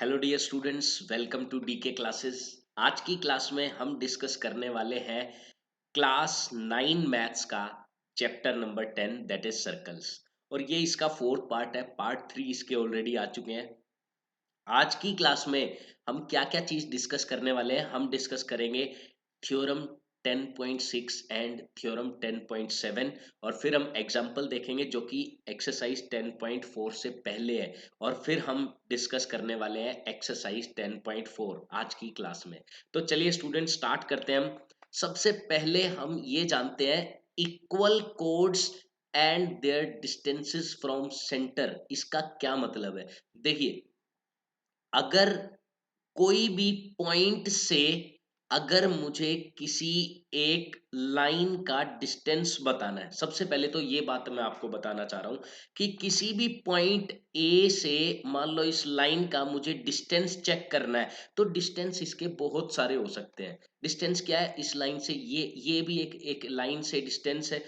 Hello dear students, welcome to D K classes. आज की class में हम डिस्कस करने वाले हैं क्लास 9 मैथ्स का chapter number 10 that is circles. और ये इसका फोर्थ पार्ट है। पार्ट 3 इसके ऑलरेडी आ चुके हैं। आज की क्लास में हम क्या क्या चीज डिस्कस करने वाले हैं। हम डिस्कस करेंगे थ्योरम 10.6 एंड थ्योरम 10.7, और फिर हम एग्जाम्पल देखेंगे जो कि एक्सरसाइज 10.4 से पहले है। और फिर हम डिस्कस करने वाले हैं एक्सरसाइज 10.4 आज की क्लास में। तो चलिए स्टूडेंट, स्टार्ट करते हैं हम। सबसे पहले हम ये जानते हैं equal chords and their distances from centre, इसका क्या मतलब है। देखिए, अगर कोई भी पॉइंट से अगर मुझे किसी एक लाइन का डिस्टेंस बताना है, सबसे पहले तो ये बात मैं आपको बताना चाह रहा हूं कि किसी भी पॉइंट ए से मान लो इस लाइन का मुझे डिस्टेंस चेक करना है, तो डिस्टेंस इसके बहुत सारे हो सकते हैं। डिस्टेंस क्या है इस लाइन से, ये भी एक लाइन से डिस्टेंस है,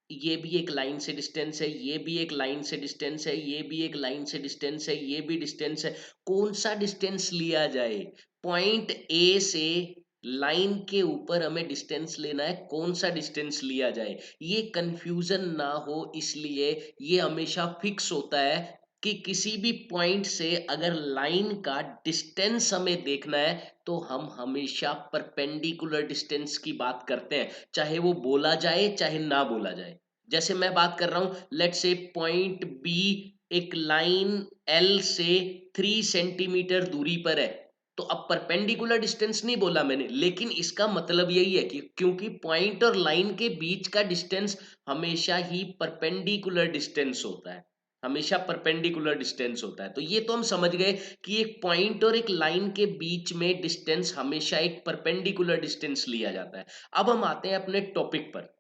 ये भी एक लाइन से डिस्टेंस है, ये भी एक लाइन से डिस्टेंस है, ये भी एक लाइन से डिस्टेंस है, ये भी डिस्टेंस है। कौन सा डिस्टेंस लिया जाए? पॉइंट ए से लाइन के ऊपर हमें डिस्टेंस लेना है, कौन सा डिस्टेंस लिया जाए ये कंफ्यूजन ना हो, इसलिए ये हमेशा फिक्स होता है कि किसी भी पॉइंट से अगर लाइन का डिस्टेंस हमें देखना है तो हम हमेशा परपेंडिकुलर डिस्टेंस की बात करते हैं, चाहे वो बोला जाए चाहे ना बोला जाए। जैसे मैं बात कर रहा हूं, लेट्स से पॉइंट बी एक लाइन एल से 3 सेंटीमीटर दूरी पर है, तो अब परपेंडिकुलर डिस्टेंस नहीं बोला मैंने, लेकिन इसका मतलब यही है कि क्योंकि पॉइंट और लाइन के बीच का डिस्टेंस हमेशा ही परपेंडिकुलर डिस्टेंस होता है, हमेशा परपेंडिकुलर डिस्टेंस होता है। तो ये तो हम समझ गए कि एक पॉइंट और एक लाइन के बीच में डिस्टेंस हमेशा एक परपेंडिकुलर डिस्टेंस लिया जाता है। अब हम आते हैं अपने टॉपिक पर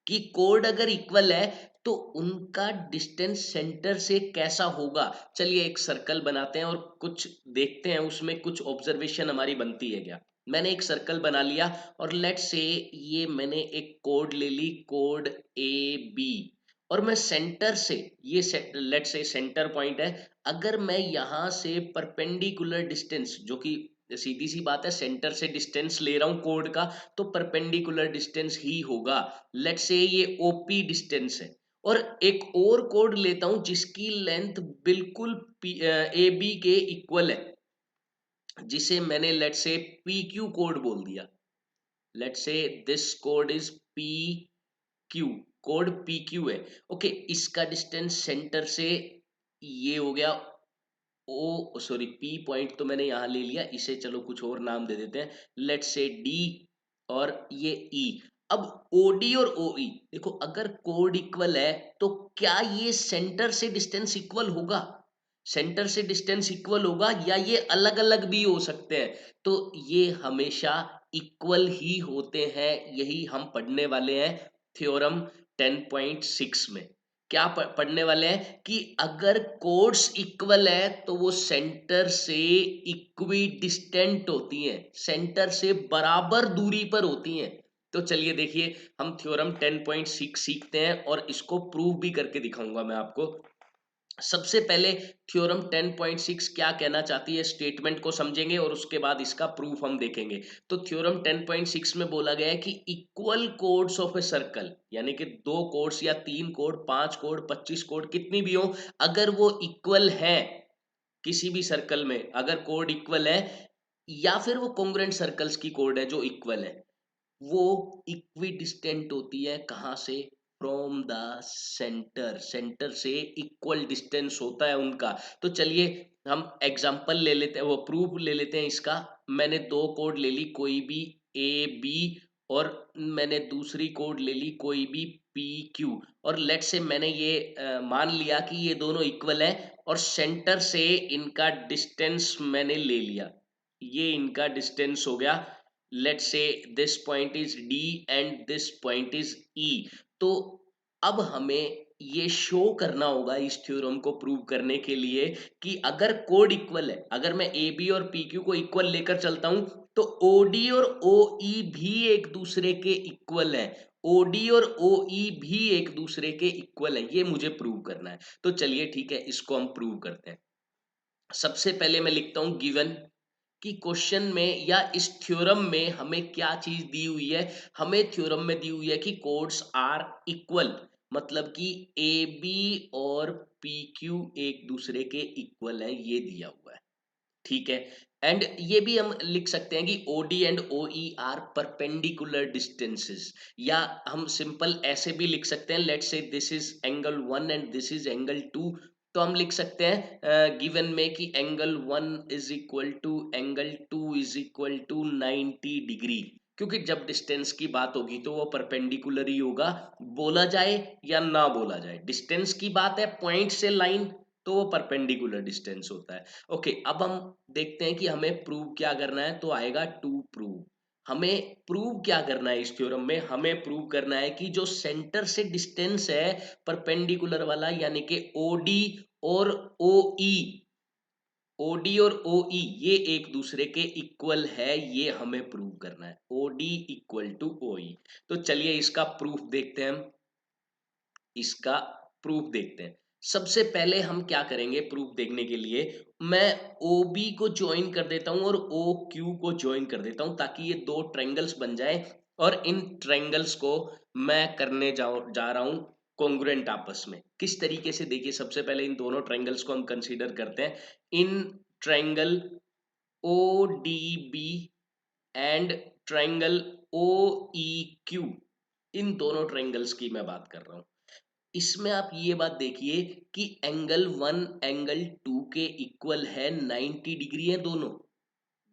कि कोड अगर इक्वल है तो उनका डिस्टेंस सेंटर से कैसा होगा। चलिए एक सर्कल बनाते हैं और कुछ देखते हैं उसमें कुछ ऑब्जर्वेशन हमारी बनती है क्या। मैंने एक सर्कल बना लिया और लेट्स से ये मैंने एक कोड ले ली, कोड ए बी, और मैं सेंटर से ये लेट्स से सेंटर पॉइंट है। अगर मैं यहाँ से परपेंडिकुलर डिस्टेंस, जो कि सीधी सी बात है सेंटर से डिस्टेंस ले रहा हूं कोड का, तो परपेंडिकुलर डिस्टेंस ही होगा। लेट्स से ये ओपी डिस्टेंस है, और एक और कोड लेता हूं जिसकी लेंथ बिल्कुल ए बी के इक्वल है, जिसे मैंने let's say P Q code बोल दिया। Let's say this code is P Q, code P Q है। ओके, इसका डिस्टेंस सेंटर से ये हो गया ओ सॉरी, पी पॉइंट तो मैंने यहां ले लिया, इसे चलो कुछ और नाम दे देते हैं, लेट्स से डी, और ये ई। अब ओडी और ओई, देखो अगर कोड इक्वल है तो क्या ये सेंटर से डिस्टेंस इक्वल होगा? सेंटर से डिस्टेंस इक्वल होगा या ये अलग अलग भी हो सकते हैं? तो ये हमेशा इक्वल ही होते हैं, यही हम पढ़ने वाले हैं थ्योरम 10.6 में। क्या पढ़ने वाले हैं कि अगर कोड्स इक्वल है तो वो सेंटर से इक्वी डिस्टेंट होती हैं, सेंटर से बराबर दूरी पर होती हैं। तो चलिए देखिए, हम थ्योरम 10.6 सीखते हैं और इसको प्रूव भी करके दिखाऊंगा मैं आपको। सबसे पहले थ्योरम 10.6 क्या कहना चाहती है, स्टेटमेंट को समझेंगे और उसके बाद इसका प्रूफ हम देखेंगे। तो थ्योरम 10.6 में बोला गया है कि equal codes of a circle, यानी कि दो कोड्स या तीन कोड, पांच कोड, 25 कोड, कितनी भी हो, अगर वो इक्वल है किसी भी सर्कल में, अगर कोड इक्वल है या फिर वो कॉन्ग्रुएंट सर्कल्स की कोड है जो इक्वल है, वो इक्वी डिस्टेंट होती है कहाँ से? फ्रॉम द सेंटर, सेंटर से इक्वल डिस्टेंस होता है उनका। तो चलिए हम एग्जांपल ले लेते हैं, वो प्रूफ ले लेते हैं इसका। मैंने दो कोड ले ली, कोई भी ए बी, और मैंने दूसरी कोड ले ली कोई भी पी क्यू, और लेट से मैंने ये मान लिया कि ये दोनों इक्वल है, और सेंटर से इनका डिस्टेंस मैंने ले लिया, ये इनका डिस्टेंस हो गया। Let's say this point is D and this point is E. तो अब हमें ये शो करना होगा इस थ्योरम को प्रूव करने के लिए कि अगर कोड इक्वल है, अगर मैं ए बी और पी क्यू को इक्वल लेकर चलता हूं, तो ओडी और ओ ई भी एक दूसरे के इक्वल है, ओडी और ओ ई भी एक दूसरे के इक्वल है, ये मुझे प्रूव करना है। तो चलिए ठीक है, इसको हम प्रूव करते हैं। सबसे पहले मैं लिखता हूं गिवन कि क्वेश्चन में या इस थ्योरम में हमें क्या चीज दी हुई है। हमें थ्योरम में दी हुई है कि कोड्स आर इक्वल, मतलब कि ए बी और पी क्यू एक दूसरे के इक्वल है, ये दिया हुआ है। ठीक है। एंड ये भी हम लिख सकते हैं कि OD and OE are perpendicular distances, या हम सिंपल ऐसे भी लिख सकते हैं, let's say this is angle 1 and this is angle 2। तो हम लिख सकते हैं गिवन में कि angle 1 is equal to angle 2 is equal to 90 degree, क्योंकि जब डिस्टेंस की बात होगी तो वो परपेंडिकुलर ही होगा, बोला जाए या ना बोला जाए। डिस्टेंस की बात है पॉइंट से लाइन, तो वो परपेंडिकुलर डिस्टेंस होता है। ओके, अब हम देखते हैं कि हमें प्रूव क्या करना है, तो आएगा टू प्रूव। हमें प्रूव क्या करना है इस थ्योरम में, हमें प्रूव करना है कि जो सेंटर से डिस्टेंस है परपेंडिकुलर वाला, यानी कि ओडी और ओई, ओडी और ओई ये एक दूसरे के इक्वल है, ये हमें प्रूव करना है, ओडी इक्वल टू ओई। तो चलिए इसका प्रूफ देखते हैं हम, इसका प्रूफ देखते हैं। सबसे पहले हम क्या करेंगे प्रूफ देखने के लिए, मैं ओ बी को ज्वाइन कर देता हूं और ओ क्यू को ज्वाइन कर देता हूं, ताकि ये दो ट्रायंगल्स बन जाए। और इन ट्रायंगल्स को मैं करने जा रहा हूं कॉन्ग्रुएंट आपस में। किस तरीके से, देखिए सबसे पहले इन दोनों ट्रायंगल्स को हम कंसीडर करते हैं। In triangle O D B and triangle O E Q, इन दोनों ट्रायंगल्स की मैं बात कर रहा हूं। इसमें आप ये बात देखिए कि एंगल 1 एंगल 2 के इक्वल है, 90 डिग्री है दोनों,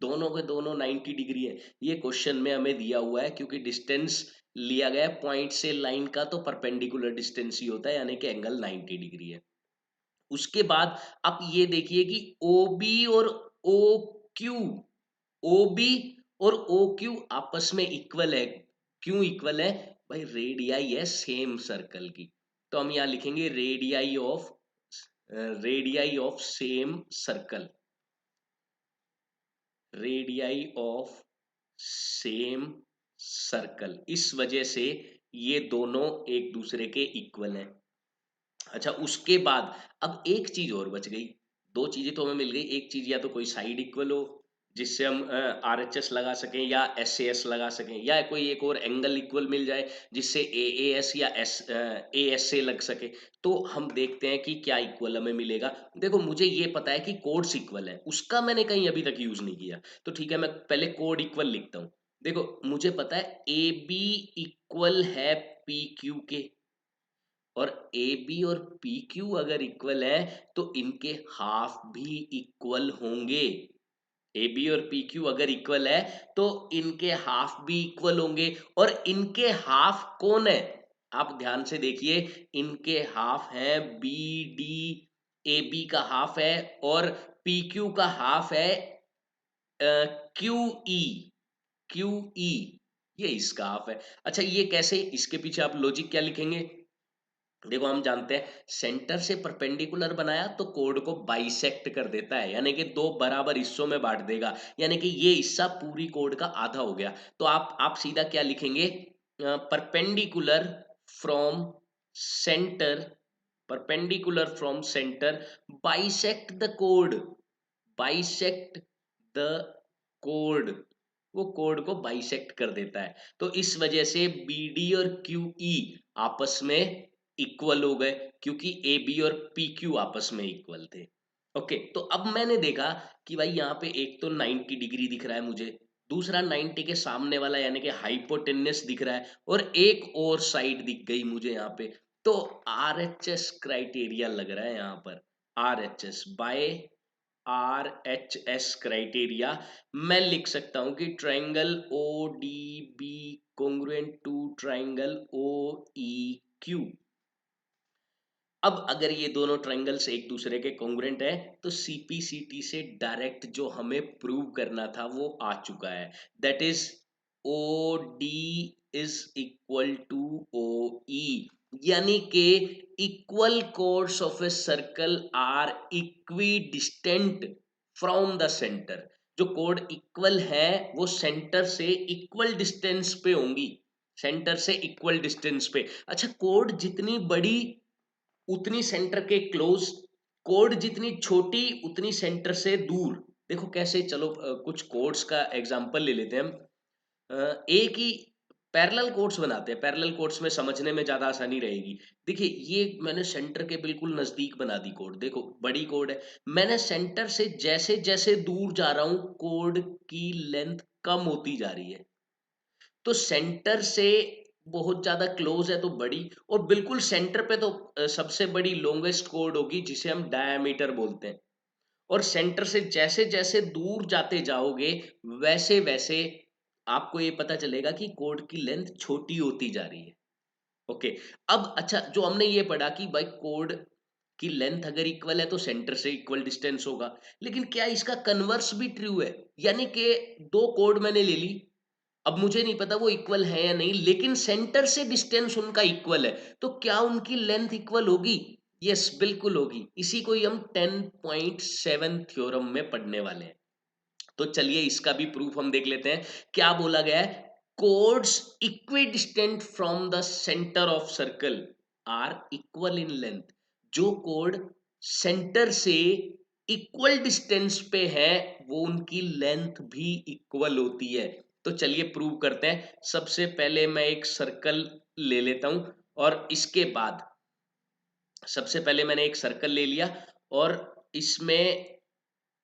दोनों के दोनों 90 डिग्री है। ये क्वेश्चन में हमें दिया हुआ है, क्योंकि डिस्टेंस लिया गया है पॉइंट से लाइन का, तो परपेंडिकुलर डिस्टेंस ही होता है, यानी कि एंगल 90 डिग्री है। उसके बाद आप ये देखिए कि ओ बी और ओ क्यू, ओ बी और ओ क्यू आपस में इक्वल है। क्यों इक्वल है भाई, रेडियाई है सेम सर्कल की। तो हम यहां लिखेंगे radii of same circle, radii of same circle, इस वजह से ये दोनों एक दूसरे के इक्वल हैं। अच्छा, उसके बाद अब एक चीज और बच गई, दो चीजें तो हमें मिल गई। एक चीज, या तो कोई साइड इक्वल हो जिससे हम RHS लगा सकें या SAS लगा सकें, या कोई एक और एंगल इक्वल मिल जाए जिससे AAS या ASA लग सके। तो हम देखते हैं कि क्या इक्वल हमें मिलेगा। देखो मुझे ये पता है कि कोड्स इक्वल है, उसका मैंने कहीं अभी तक यूज नहीं किया, तो ठीक है मैं पहले कोड इक्वल लिखता हूँ। देखो मुझे पता है AB इक्वल है PQ के, और ए बी और पी क्यू अगर इक्वल है तो इनके हाफ भी इक्वल होंगे। ए बी और पी क्यू अगर इक्वल है तो इनके हाफ भी इक्वल होंगे। और इनके हाफ कौन है, आप ध्यान से देखिए, इनके हाफ है बी डी, ए बी का हाफ है और पी क्यू का हाफ है क्यू ई, क्यू ई, ये इसका हाफ है। अच्छा ये कैसे, इसके पीछे आप लॉजिक क्या लिखेंगे, देखो हम जानते हैं सेंटर से परपेंडिकुलर बनाया तो कोड को बाइसेक्ट कर देता है, यानी कि दो बराबर हिस्सों में बांट देगा, यानी कि ये हिस्सा पूरी कोड का आधा हो गया। तो आप सीधा क्या लिखेंगे, perpendicular from centre, perpendicular from centre bisect the code, bisect the code, वो कोड को बाइसेक्ट कर देता है। तो इस वजह से बी डी और क्यू ई आपस में इक्वल हो गए, क्योंकि ए बी और पी क्यू आपस में इक्वल थे। ओके, तो अब मैंने देखा कि भाई यहाँ पे एक तो 90 डिग्री दिख रहा है मुझे, दूसरा 90 के सामने वाला यानी कि हाइपोटेन्यस दिख रहा है, और एक और साइड दिख गई मुझे यहाँ पे। तो RHS क्राइटेरिया लग रहा है यहाँ पर, RHS बाय RHS क्राइटेरिया मैं लिख सकता हूं कि triangle O D B congruent to triangle O E Q. अब अगर ये दोनों ट्रायंगल्स एक दूसरे के कॉन्ग्रुएंट है तो सीपीसीटी से डायरेक्ट जो हमें प्रूव करना था वो आ चुका है, that is O D is equal to O E, यानी कि equal chords of a circle are equidistant from the centre. जो कोड इक्वल है वो सेंटर से इक्वल डिस्टेंस पे होंगी, सेंटर से इक्वल डिस्टेंस पे। अच्छा, कोड जितनी बड़ी उतनी सेंटर के क्लोज, कोड जितनी छोटी उतनी सेंटर से दूर। देखो कैसे, चलो कुछ कोड्स का एग्जांपल ले लेते हैं हम। एक ही पैरेलल कोड्स बनाते हैं, पैरेलल कोड्स में समझने में ज़्यादा आसानी रहेगी। देखिए ये मैंने सेंटर के बिल्कुल नज़दीक बना दी कोड, देखो बड़ी कोड है, मैंने सेंटर से जैसे-जैसे दूर जा रहा हूँ, कोड की लेंथ कम होती जा रही है। तो सेंटर से बहुत ज़्यादा क्लोज़ है तो बड़ी, और बिल्कुल सेंटर पे तो सबसे बड़ी लॉन्गेस्ट कोड होगी जिसे हम डायमीटर बोलते हैं। और सेंटर से जैसे-जैसे दूर जाते जाओगे, वैसे-वैसे आपको ये पता चलेगा कि कोड की लेंथ छोटी होती जा रही है। ओके, अब अच्छा, जो हमने ये पढ़ा कि भाई कोड की लेंथ अगर इक्वल है तो सेंटर से इक्वल डिस्टेंस होगा। लेकिन क्या इसका कन्वर्स भी ट्रू है? यानी कि 2 कोड मैंने ले ली, अब मुझे नहीं पता वो इक्वल है या नहीं, लेकिन सेंटर से डिस्टेंस उनका इक्वल है, तो क्या उनकी लेंथ इक्वल होगी? यस, बिल्कुल होगी। इसी को ही हम 10.7 थ्योरम में पढ़ने वाले हैं। तो चलिए इसका भी प्रूफ हम देख लेते हैं। क्या बोला गया है? Chords equidistant from the centre of circle are equal in length. जो कोड सेंटर से इक्वल डिस्टेंस पे है, वो उनकी लेंथ भी इक्वल होती है। तो चलिए प्रूव करते हैं। सबसे पहले मैं एक सर्कल ले लेता हूं, और इसके बाद सबसे पहले मैंने एक सर्कल ले लिया, और इसमें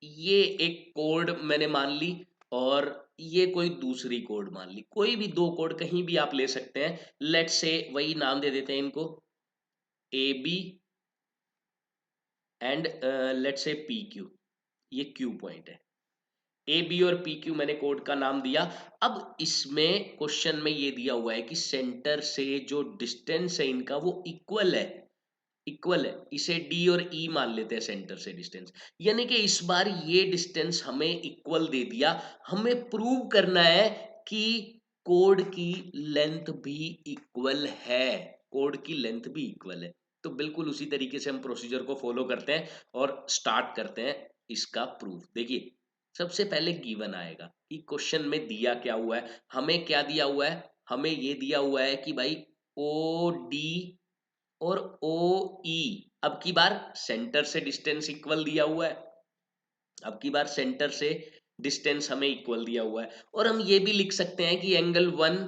ये एक कोड मैंने मान ली, और ये कोई दूसरी कोड मान ली। कोई भी 2 कोड कहीं भी आप ले सकते हैं। लेट्स से वही नाम दे देते हैं इनको, A B and let's say P Q. ये क्यू पॉइंट है। ए बी और पी क्यू मैंने कोड का नाम दिया। अब इसमें क्वेश्चन में ये दिया हुआ है कि सेंटर से जो डिस्टेंस है इनका वो इक्वल है। इक्वल है, इसे डी और ई मान लेते हैं सेंटर से डिस्टेंस। यानी कि इस बार ये डिस्टेंस हमें इक्वल दे दिया। हमें प्रूव करना है कि कोड की लेंथ भी इक्वल है। कोड की लेंथ भी इक्वल है। तो बिल्कुल उसी तरीके से हम प्रोसीजर को फॉलो करते हैं और स्टार्ट करते हैं इसका प्रूफ। देखिए सबसे पहले गिवन आएगा कि क्वेश्चन में दिया क्या हुआ है। हमें क्या दिया हुआ है? हमें ये दिया हुआ है कि भाई ओ डी और ओ ई, अब की बार सेंटर से डिस्टेंस इक्वल दिया हुआ है। अब की बार सेंटर से डिस्टेंस हमें इक्वल दिया हुआ है, और हम ये भी लिख सकते हैं कि एंगल 1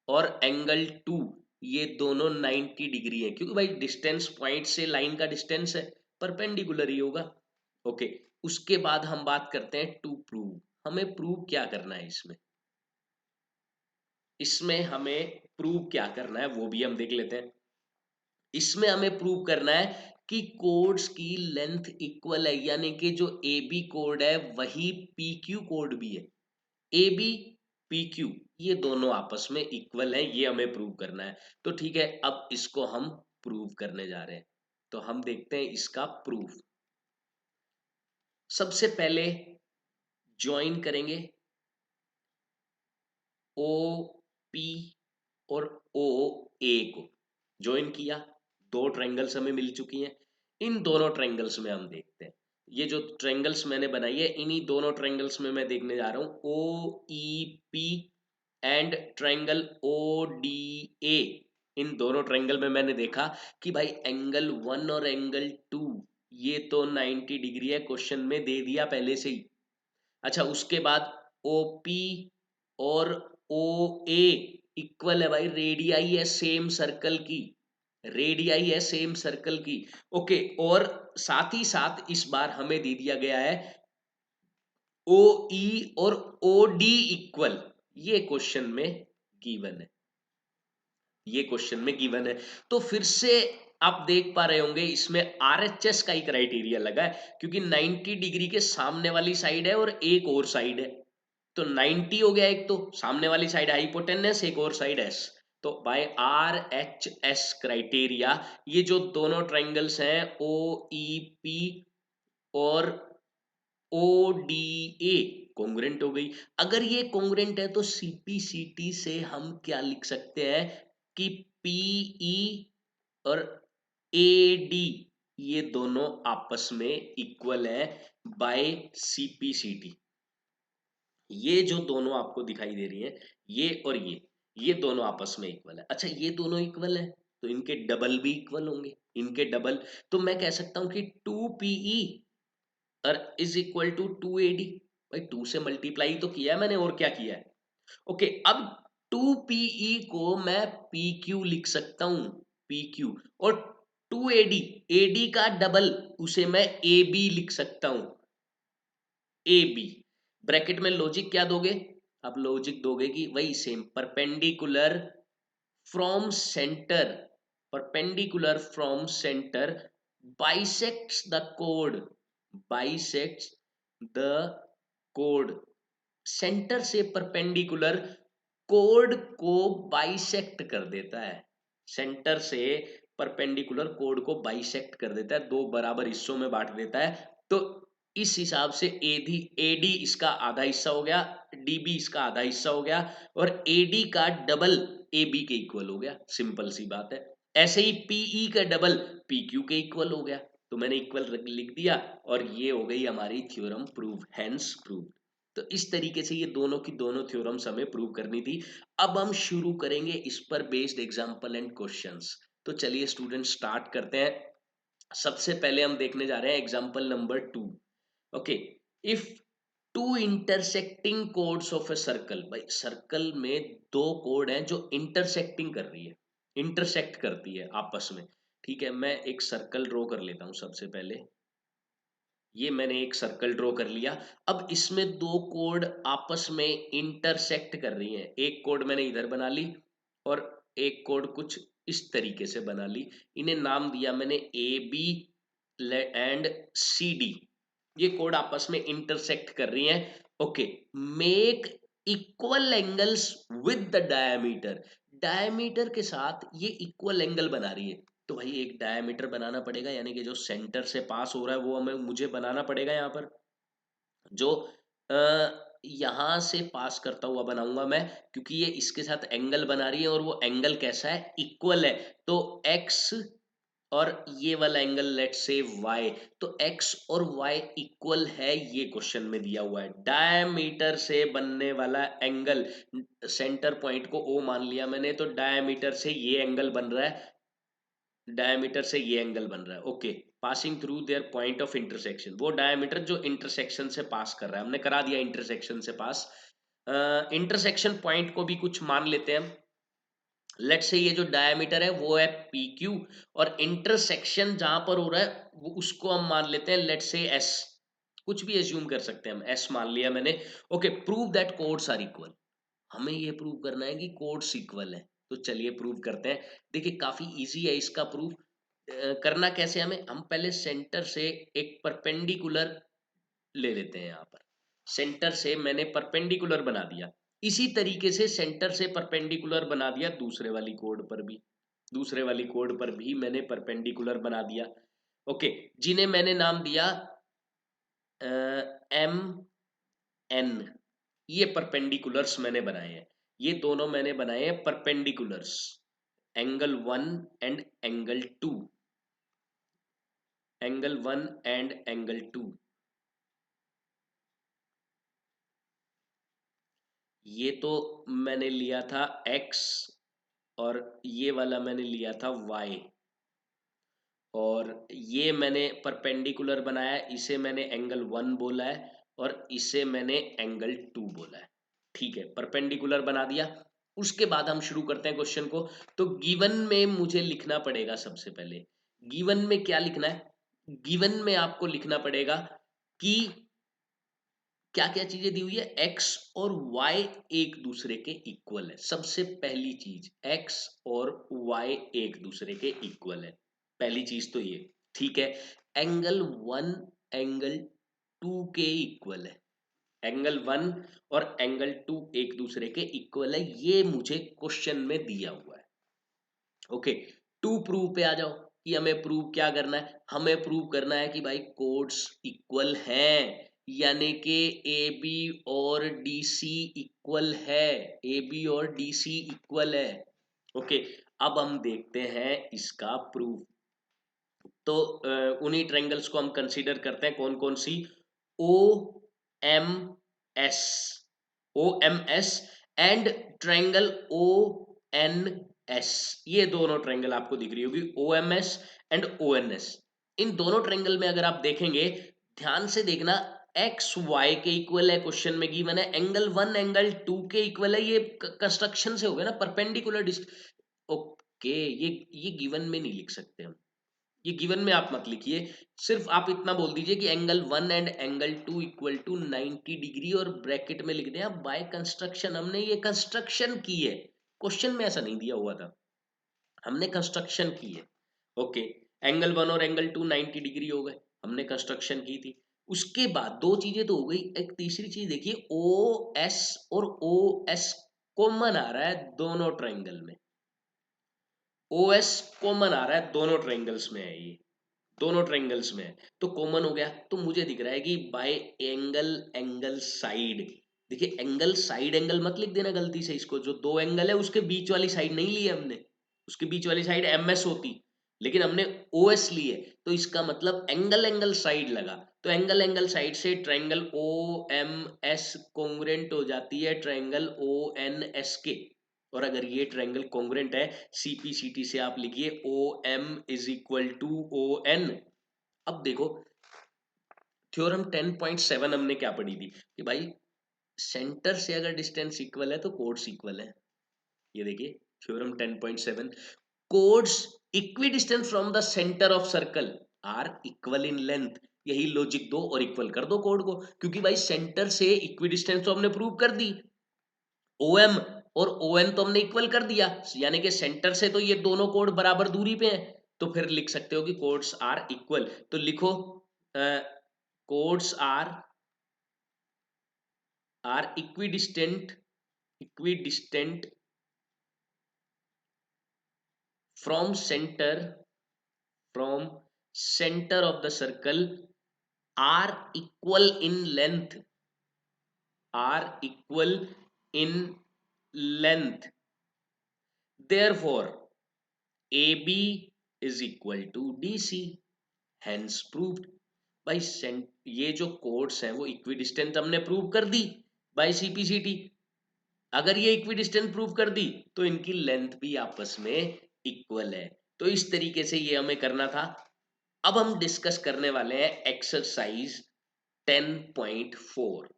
और एंगल 2 ये दोनों 90 डिग्री है, क्योंकि भाई डिस्टेंस पॉइंट से लाइन का डिस्टेंस है, परपेंडिकुलर ही होगा। ओके, उसके बाद हम बात करते हैं टू प्रूव। हमें प्रूव क्या करना है इसमें? इसमें हमें प्रूव क्या करना है वो भी हम देख लेते हैं। इसमें हमें प्रूव करना है कि कोड्स की लेंथ इक्वल है, यानी कि जो ए बी कोड है वही पी क्यू कोड भी है। ए बी पी क्यू ये दोनों आपस में इक्वल है, ये हमें प्रूव करना है। तो ठीक है, अब इसको हम प्रूव करने जा रहे हैं। तो हम देखते हैं इसका प्रूफ। सबसे पहले ज्वाइन करेंगे ओ पी और ओ ए को। ज्वाइन किया, 2 ट्रायंगल्स हमें मिल चुकी हैं। इन दोनों ट्रायंगल्स में हम देखते हैं, ये जो ट्रायंगल्स मैंने बनाई है इन्हीं दोनों ट्रायंगल्स में मैं देखने जा रहा हूँ O E P and triangle O D A. इन दोनों ट्रायंगल में मैंने देखा कि भाई एंगल 1 और एंगल 2 ये तो 90 डिग्री है, क्वेश्चन में दे दिया पहले से ही। अच्छा, उसके बाद ओपी और ओ ए इक्वल है भाई, रेडियाई है सेम सर्कल की। रेडियाई है सेम सर्कल की। ओके, और साथ ही साथ इस बार हमें दे दिया गया है ओ ई और ओ डी इक्वल। ये क्वेश्चन में गिवन है। ये क्वेश्चन में गिवन है। तो फिर से आप देख पा रहे होंगे इसमें आरएचएस का ही क्राइटेरिया लगा है, क्योंकि 90 डिग्री के सामने वाली साइड है और एक और साइड है। तो 90 हो गया, एक तो सामने वाली साइड हाइपोटेनस, एक और साइड एस। तो by R H S criteria ये जो दोनों ट्रायंगल्स हैं ओ ई पी और ओ डी ए कॉन्ग्रेंट हो गई। अगर ये कॉन्ग्रेंट है तो सीपीसीटी से हम क्या लिख सकते हैं कि पीई और ए डी ये दोनों आपस में इक्वल है बाय सीपीसीटी। ये जो दोनों आपको दिखाई दे रही है, ये और ये दोनों आपस में इक्वल है। अच्छा, ये दोनों इक्वल है तो इनके डबल भी इक्वल होंगे, इनके डबल। तो मैं कह सकता हूं कि 2PE और इज इक्वल टू 2AD। भाई 2 से मल्टीप्लाई तो किया है मैंने, और क्या किया है। ओके, अब 2PE को मैं PQ लिख सकता हूं, PQ। और 2AD, AD का डबल, उसे मैं AB लिख सकता हूं, AB। ब्रैकेट में लॉजिक क्या दोगे, अब लॉजिक दोगे कि वही same, perpendicular from centre, perpendicular from centre bisects the chord, bisects the chord। Centre से परपेंडिकुलर कोड को बाइसेक्ट कर देता है, सेंटर से परपेंडिकुलर कोड को बाइसेक्ट कर देता है, दो बराबर हिस्सों में बांट देता है। तो इस हिसाब से एडी इसका आधा हिस्सा हो गया, डीबी इसका आधा हिस्सा हो गया, और एडी का डबल एबी के इक्वल हो गया, सिंपल सी बात है। ऐसे ही पीई का डबल पीक्यू के इक्वल हो गया, तो मैंने इक्वल लिख दिया, और ये हो गई हमारी थ्योरम प्रूव, हेंस प्रूव। तो इस तरीके से ये दोनों की दोनों थ्योरम्स हमें प्रूव करनी थी। अब हम शुरू करेंगे इस पर बेस्ड एग्जांपल एंड क्वेश्चंस। तो चलिए स्टूडेंट स्टार्ट करते हैं। सबसे पहले हम देखने जा रहे हैं example number 2। Okay, if two intersecting codes of a circle, भाई सर्कल में दो कोड हैं जो इंटरसेक्टिंग कर रही है, इंटरसेक्ट करती है आपस में। ठीक है, मैं एक सर्कल ड्रॉ कर लेता हूं सबसे पहले। ये मैंने एक सर्कल ड्रॉ कर लिया। अब इसमें दो कोड आपस में इंटरसेक्ट कर रही हैं, एक कोड मैंने इधर बना ली और एक कोड कुछ इस तरीके से बना ली। इन्हें नाम दिया मैंने A B and C D. ये कोड आपस में इंटरसेक्ट कर रही हैं। Okay, make equal angles with the diameter, diameter के साथ ये इक्वल एंगल बना रही है। तो भाई एक डायमीटर बनाना पड़ेगा, यानी कि जो सेंटर से पास हो रहा है वो हमें मुझे बनाना पड़ेगा। यहाँ पर जो यहाँ से पास करता हुआ बनाऊंगा मैं, क्योंकि ये इसके साथ एंगल बना रही है और वो एंगल कैसा है, इक्वल है। तो एक्स और ये वाला एंगल लेट से y, तो x और y इक्वल है, ये क्वेश्चन में दिया हुआ है। डायमीटर से बनने वाला एंगल, सेंटर पॉइंट को O मान लिया मैंने, तो डायमीटर से ये एंगल बन रहा है, डायमीटर से ये एंगल बन रहा है। Okay, passing through their point of intersection, वो डायमीटर जो इंटरसेक्शन से पास कर रहा है, हमने करा दिया इंटरसेक्शन से पास। इंटरसेक्शन पॉइंट को भी कुछ मान लेते हैं हम। लेट से ये जो डायमीटर है वो है पी क्यू, और इंटरसेक्शन जहां पर हो रहा है वो उसको हम मान लेते हैं लेट से एस, कुछ भी एज्यूम कर सकते हैं हम, एस मान लिया मैंने। Okay, prove that chords are equal, हमें ये प्रूव करना है कि कोड्स इक्वल है। तो चलिए प्रूव करते हैं। देखिए काफी इजी है इसका प्रूफ। करना कैसे, हमें हम पहले सेंटर से एक परपेंडिकुलर ले लेते हैं। यहाँ पर सेंटर से मैंने परपेंडिकुलर बना दिया, इसी तरीके से सेंटर से परपेंडिकुलर बना दिया दूसरे वाली कोड पर भी, दूसरे वाली कोड पर भी मैंने परपेंडिकुलर बना दिया। ओके, जिन्हें मैंने नाम दिया एम एन, ये परपेंडिकुलर्स मैंने बनाए हैं, ये दोनों मैंने बनाए हैं perpendiculars, angle 1 and angle 2, angle 1 and angle 2। ये तो मैंने लिया था x, और ये वाला मैंने लिया था y, और ये मैंने परपेंडिकुलर बनाया, इसे मैंने एंगल 1 बोला है, और इसे मैंने एंगल 2 बोला है। ठीक है, परपेंडिकुलर बना दिया। उसके बाद हम शुरू करते हैं क्वेश्चन को। तो गिवन में मुझे लिखना पड़ेगा, सबसे पहले गिवन में क्या लिखना है, गिवन में आपको लिखना पड़ेगा कि क्या क्या चीजें दी हुई है, x और y एक दूसरे के इक्वल है। सबसे पहली चीज, x और y एक दूसरे के इक्वल है, पहली चीज तो ये। ठीक है, एंगल 1 एंगल 2 के इक्वल है, एंगल 1 और एंगल 2 एक दूसरे के इक्वल है, ये मुझे क्वेश्चन में दिया हुआ है। ओके, टू प्रूव पे आ जाओ कि हमें प्रूव क्या करना है, हमें प्रूव करना है कि भाई कोड्स इक्वल हैं, यानी कि ए बी और डी सी इक्वल है, ए बी और डी सी इक्वल है। ओके, अब हम देखते हैं इसका प्रूफ। तो उन्हीं ट्रायंगल्स को हम कंसीडर करते हैं, कौन कौन सी, O M S, O M S and triangle O N S, ये दोनों ट्रायंगल आपको दिख रही होगी, OMS एंड ONS। इन दोनों ट्रायंगल में अगर आप देखेंगे, ध्यान से देखना, एक्स वाई के इक्वल है, क्वेश्चन में गिवन है, एंगल 1 एंगल 2 के इक्वल है, ये कंस्ट्रक्शन से हो गया ना, परपेंडिकुलर डिस्ट। ओके, ये गिवन में नहीं लिख सकते हम, ये गिवन में आप मत लिखिए, सिर्फ आप इतना बोल दीजिए कि angle 1 and angle 2 equal to 90 degree, और ब्रैकेट में लिख दें बाय कंस्ट्रक्शन। हमने ये कंस्ट्रक्शन की है, क्वेश्चन में ऐसा नहीं दिया हुआ था, हमने कंस्ट्रक्शन की है। ओके, एंगल 1 और एंगल 2 90 डिग्री हो गए, हमने कंस्ट्रक्शन की थी। उसके बाद दो चीजें तो हो गई, एक तीसरी चीज देखिए, ओ एस और ओ एस कॉमन आ रहा है दोनों ट्रायंगल में, ओ एस कॉमन आ रहा है दोनों ट्रायंगल्स में है, ये दोनों ट्रायंगल्स में है, तो कॉमन हो गया। तो मुझे दिख रहा है कि बाय एंगल एंगल साइड, देखिए एंगल साइड एंगल मत लिख देना गलती से, इसको जो दो एंगल है उसके बीच वाली साइड नहीं ली है हमने, उसके बीच वाली साइड एमएस होती, लेकिन हमने ओएस ली है, तो इसका मतलब एंगल एंगल साइड लगा, तो एंगल एंगल साइड से triangle O M S congruent हो जाती है ट्रायंगल ओ एन एस के, और अगर ये ट्रायंगल कॉन्ग्रुएंट है, सीपीसीटी से आप लिखिए O M is equal to O N. अब देखो, थ्योरम 10.7 हमने क्या पढ़ी थी कि भाई सेंटर से अगर डिस्टेंस इक्वल है तो कोड्स इक्वल है। ये देखिए theorem 10.7, chords equidistant from the centre of circle are equal in length. यही लॉजिक दो और इक्वल कर दो कोड को, क्योंकि भाई सेंटर से इक्विडिस्टेंस तो हमने प्रूव कर दी, OM और ON तो हमने इक्वल कर दिया, यानी कि सेंटर से तो ये दोनों कोड बराबर दूरी पे हैं, तो फिर लिख सकते हो कि कोड्स आर इक्वल। तो लिखो chords are equidistant from from center of the circle are equal in length, are equal in length, therefore AB is equal to DC, hence proved। भाई ये जो कोड्स हैं वो इक्विडिस्टेंट हमने प्रूव कर दी bye CPCT, अगर ये इक्विडिस्टेंट प्रूव कर दी तो इनकी लेंथ भी आपस में इक्वल है, तो इस तरीके से ये हमें करना था। अब हम डिस्कस करने वाले हैं एक्सरसाइज 10.4,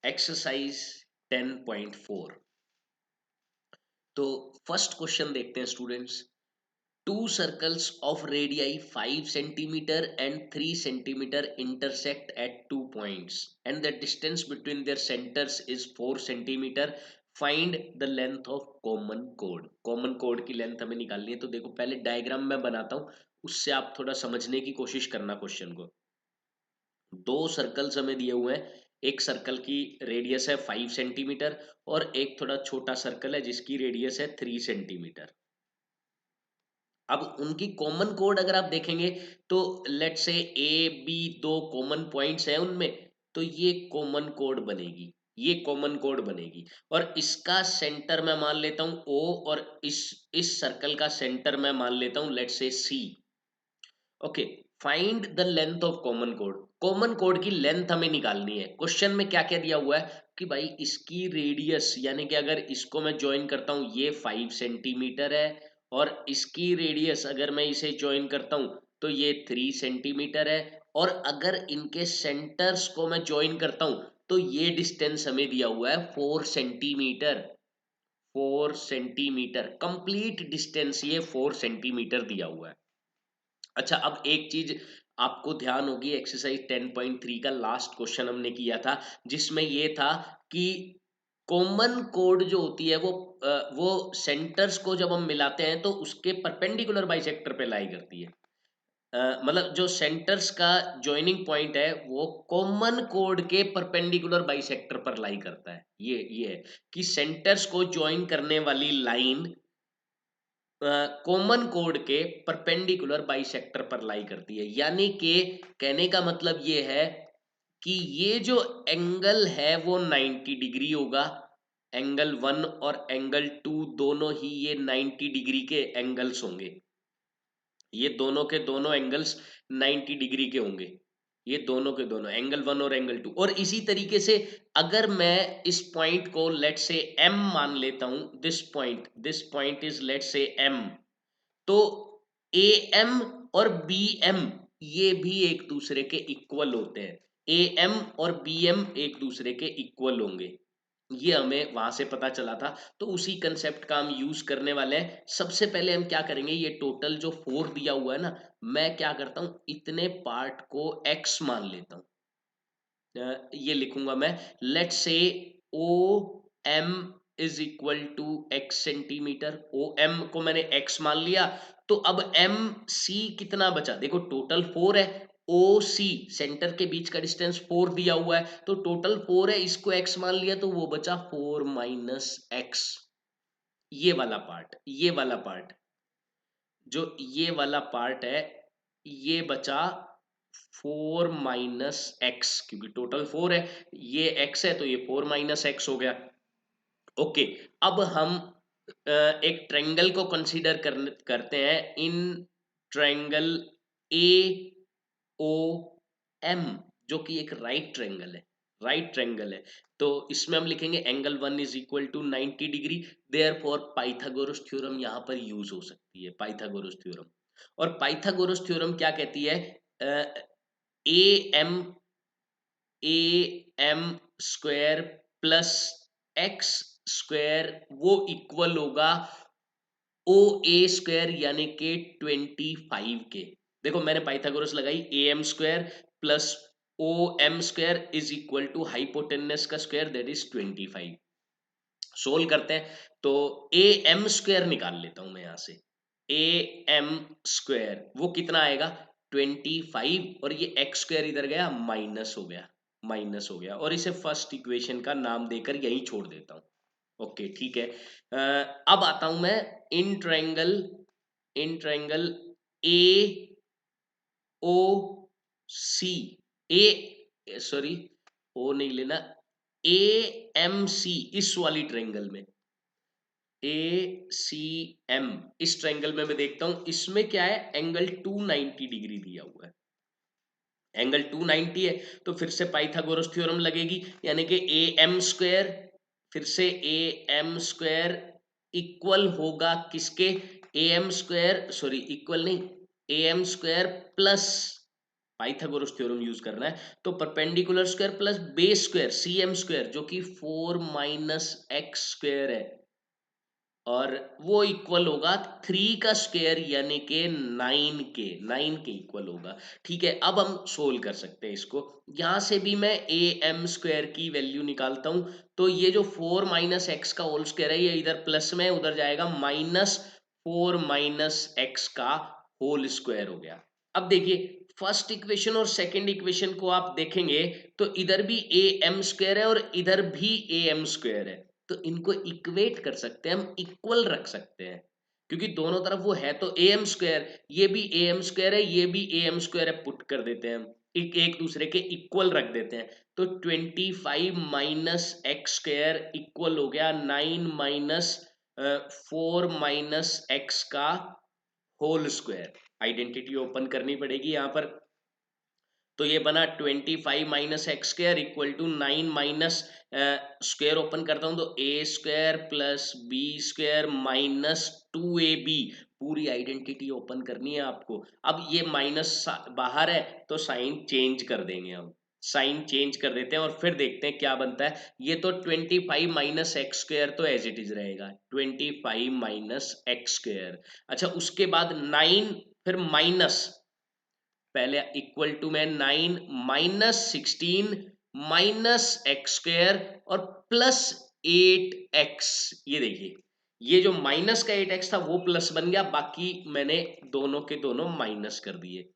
एक्सरसाइज 10.4। तो फर्स्ट क्वेश्चन देखते हैं students, to circles of radii 5 centimetre and 3 centimetre intersect at 2 points and the distance between their centres is 4 centimetre, find the length of common code. Common code की length हमें निकालनी है, तो देखो पहले डायग्राम मैं बनाता हूं, उससे आप थोड़ा समझने की कोशिश करना क्वेश्चन को। दो सर्कल्स हमें दिए हुए हैं, एक सर्कल की रेडियस है 5 सेंटीमीटर और एक थोड़ा छोटा सर्कल है जिसकी रेडियस है 3 सेंटीमीटर। अब उनकी कॉमन कोड अगर आप देखेंगे तो लेट से ए बी दो कॉमन पॉइंट्स हैं उनमें, तो ये कॉमन कोड बनेगी, ये कॉमन कोड बनेगी, और इसका सेंटर मैं मान लेता हूं O, और इस सर्कल का सेंटर मैं मान लेता हूं लेट से C। Okay, find the length of common code. Common code की लेंथ हमें निकालनी है। क्वेश्चन में क्या क्या दिया हुआ है कि भाई इसकी रेडियस, यानी कि अगर इसको मैं ज्वाइन करता हूं ये 5 सेंटीमीटर है, और इसकी रेडियस अगर मैं इसे ज्वाइन करता हूं तो ये 3 सेंटीमीटर है, और अगर इनके सेंटर्स को मैं ज्वाइन करता हूं तो ये डिस्टेंस हमें दिया हुआ है 4 सेंटीमीटर, 4 सेंटीमीटर कंप्लीट डिस्टेंस, ये 4 सेंटीमीटर दिया हुआ है। अच्छा, अब एक चीज आपको ध्यान होगी, एक्सरसाइज 10.3 का लास्ट क्वेश्चन हमने किया था जिसमें ये था कि कॉमन कोड जो होती है वो सेंटर्स को जब हम मिलाते हैं तो उसके परपेंडिकुलर बाइसेक्टर पे लाई करती है। मतलब जो सेंटर्स का जॉइनिंग पॉइंट है वो कॉमन कोड के परपेंडिकुलर बाइसेक्टर पर लाई करता है। ये है कि सेंटर्स को ज्वाइन करने वाली लाइन कॉमन कोड के परपेंडिकुलर बाइसेक्टर पर लाई करती है, यानी कि कहने का मतलब ये है कि ये जो एंगल है वो 90 डिग्री होगा, एंगल 1 और एंगल 2 दोनों ही ये 90 डिग्री के एंगल्स होंगे, ये दोनों के दोनों एंगल्स 90 डिग्री के होंगे। ये दोनों के दोनों एंगल 1 और एंगल 2। और इसी तरीके से अगर मैं इस पॉइंट को लेट्स से m मान लेता हूं, this point is let's say m, तो AM और BM ये भी एक दूसरे के इक्वल होते हैं। AM और BM एक दूसरे के इक्वल होंगे, ये हमें वहां से पता चला था। तो उसी कंसेप्ट का हम यूज करने वाले हैं। सबसे पहले हम क्या करेंगे, ये टोटल जो 4 दिया हुआ है ना, मैं क्या करता हूं, इतने पार्ट को x मान लेता हूं। ये लिखूंगा मैं, let's say O M is equal to X centimetre. O M को मैंने एक्स मान लिया, तो अब एम सी कितना बचा, देखो टोटल 4 है। ओ सी सेंटर के बीच का डिस्टेंस 4 दिया हुआ है, तो टोटल 4 है, इसको एक्स मान लिया, तो वो बचा 4 माइनस एक्स। ये वाला पार्ट, ये वाला पार्ट, जो ये वाला पार्ट है, ये बचा 4 माइनस एक्स, क्योंकि टोटल 4 है, ये x है तो ये 4 माइनस एक्स हो गया। ओके, अब हम एक ट्रायंगल को कंसीडर करते हैं, in triangle A O M, जो कि एक राइट ट्रायंगल है, राइट ट्रायंगल है। तो इसमें हम लिखेंगे angle 1 is equal to 90 degree. Therefore Pythagoras theorem यहाँ पर यूज हो सकती है, पाइथागोरस थ्योरम। और पाइथागोरस थ्योरम क्या कहती है, A M, square plus X square वो इक्वल होगा ओ ए स्क्वायर यानी कि 25 के। देखो मैंने पाइथागोरस लगाई, A M square plus O M square is equal to hypotenuse का स्क्वायर दैट इज 25। सोल्व करते हैं, तो ए एम स्क्वायर निकाल लेता हूं मैं यहां से। ए एम स्क्वायर वो कितना आएगा 25, और ये एक्स स्क्वायर इधर गया, माइनस हो गया, माइनस हो गया, और इसे फर्स्ट इक्वेशन का नाम देकर यहीं छोड़ देता हूं। ओके ठीक है। अब आता हूं मैं in triangle, in triangle A O C, A sorry O नहीं लेना, ए एम सी, इस वाली ट्रायंगल में ए सी एम, इस ट्रायंगल में मैं देखता हूं, इसमें क्या है, एंगल 290 डिग्री दिया हुआ है, एंगल 290 है। तो फिर से पाइथागोरस थ्योरम लगेगी, यानी कि ए एम स्क्वायर, फिर से ए एम स्क्वायर इक्वल होगा किसके, A M square, sorry equal नहीं, A M square plus, Pythagoras theorem use करना है, तो perpendicular square plus base square C M square, जो कि 4 माइनस एक्स स्क्वायर है, और वो इक्वल होगा 3 का स्क्वायर यानी कि 9 के इक्वल होगा। ठीक है, अब हम सोल्व कर सकते हैं इसको। यहां से भी मैं ए एम स्क्वायर की वैल्यू निकालता हूं, तो ये जो 4 माइनस एक्स का होल स्क्वायर है, ये इधर प्लस में, उधर जाएगा माइनस 4 माइनस एक्स का होल स्क्वायर हो गया। अब देखिए फर्स्ट इक्वेशन और सेकंड इक्वेशन को आप देखेंगे, तो इधर भी ए एम स्क्वायर है और इधर भी ए एम स्क्वायर है, तो इनको इक्वेट कर सकते हैं, हम इक्वल रख सकते हैं, क्योंकि दोनों तरफ वो है तो ए एम स्क्वायर, ये भी ए एम स्क्वायर है, ये भी ए एम स्क्वायर है, पुट कर देते हैं हम, एक दूसरे के इक्वल रख देते हैं। तो 25 माइनस एक्स स्क्वायर इक्वल हो गया 9 माइनस 4 माइनस एक्स का होल स्क्वायर। आइडेंटिटी ओपन करनी पड़ेगी यहाँ पर, तो ये बना 25 minus X square equal to 9 minus, square open करता हूं तो A square plus B square minus 2ab, पूरी आइडेंटिटी ओपन करनी है आपको। अब ये माइनस बाहर है, तो साइन चेंज कर देंगे हम, साइन चेंज कर देते हैं और फिर देखते हैं क्या बनता है। ये तो 25 माइनस एक्स स्क्वायर तो एज इट इज रहेगा, 25 माइनस एक्स स्क्वायर। अच्छा उसके बाद 9, फिर माइनस, पहले इक्वल टू में 9 माइनस 16 माइनस एक्स स्क्वायर और प्लस 8x। ये देखिए, ये जो माइनस का 8x था वो प्लस बन गया, बाकी मैंने दोनों के दोनों माइनस कर दिए।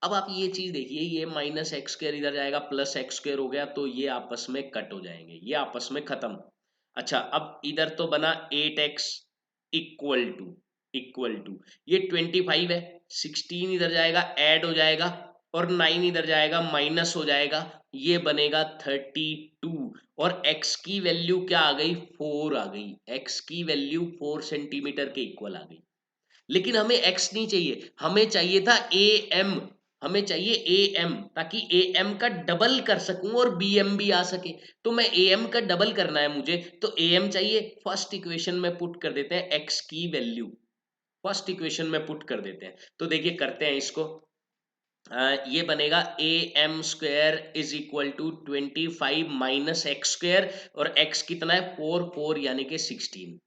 अब आप ये चीज देखिए, ये माइनस एक्स स्क्वायर इधर जाएगा, प्लस एक्स स्क्वायर हो गया, तो ये आपस में कट हो जाएंगे, ये आपस में खत्म। अच्छा अब इधर तो बना 8x इक्वल टू, ये 25 है, 16 इधर जाएगा ऐड हो जाएगा, और 9 इधर जाएगा माइनस हो जाएगा, ये बनेगा 32। और x की वैल्यू क्या आ गई, 4 आ गई, x की वैल्यू 4 सेंटीमीटर के इक्वल आ गई। लेकिन हमें x नहीं चाहिए, हमें चाहिए था ए एम, हमें चाहिए ए एम, ताकि ए एम का डबल कर सकूं और बी एम भी आ सके। तो मैं ए एम का डबल करना है मुझे, तो ए एम चाहिए। फर्स्ट इक्वेशन में पुट कर देते हैं एक्स की वैल्यू, फर्स्ट इक्वेशन में पुट कर देते हैं। तो देखिए करते हैं इसको। ये बनेगा A M square is equal to 25 minus X square, और एक्स कितना है 4 यानी कि 16।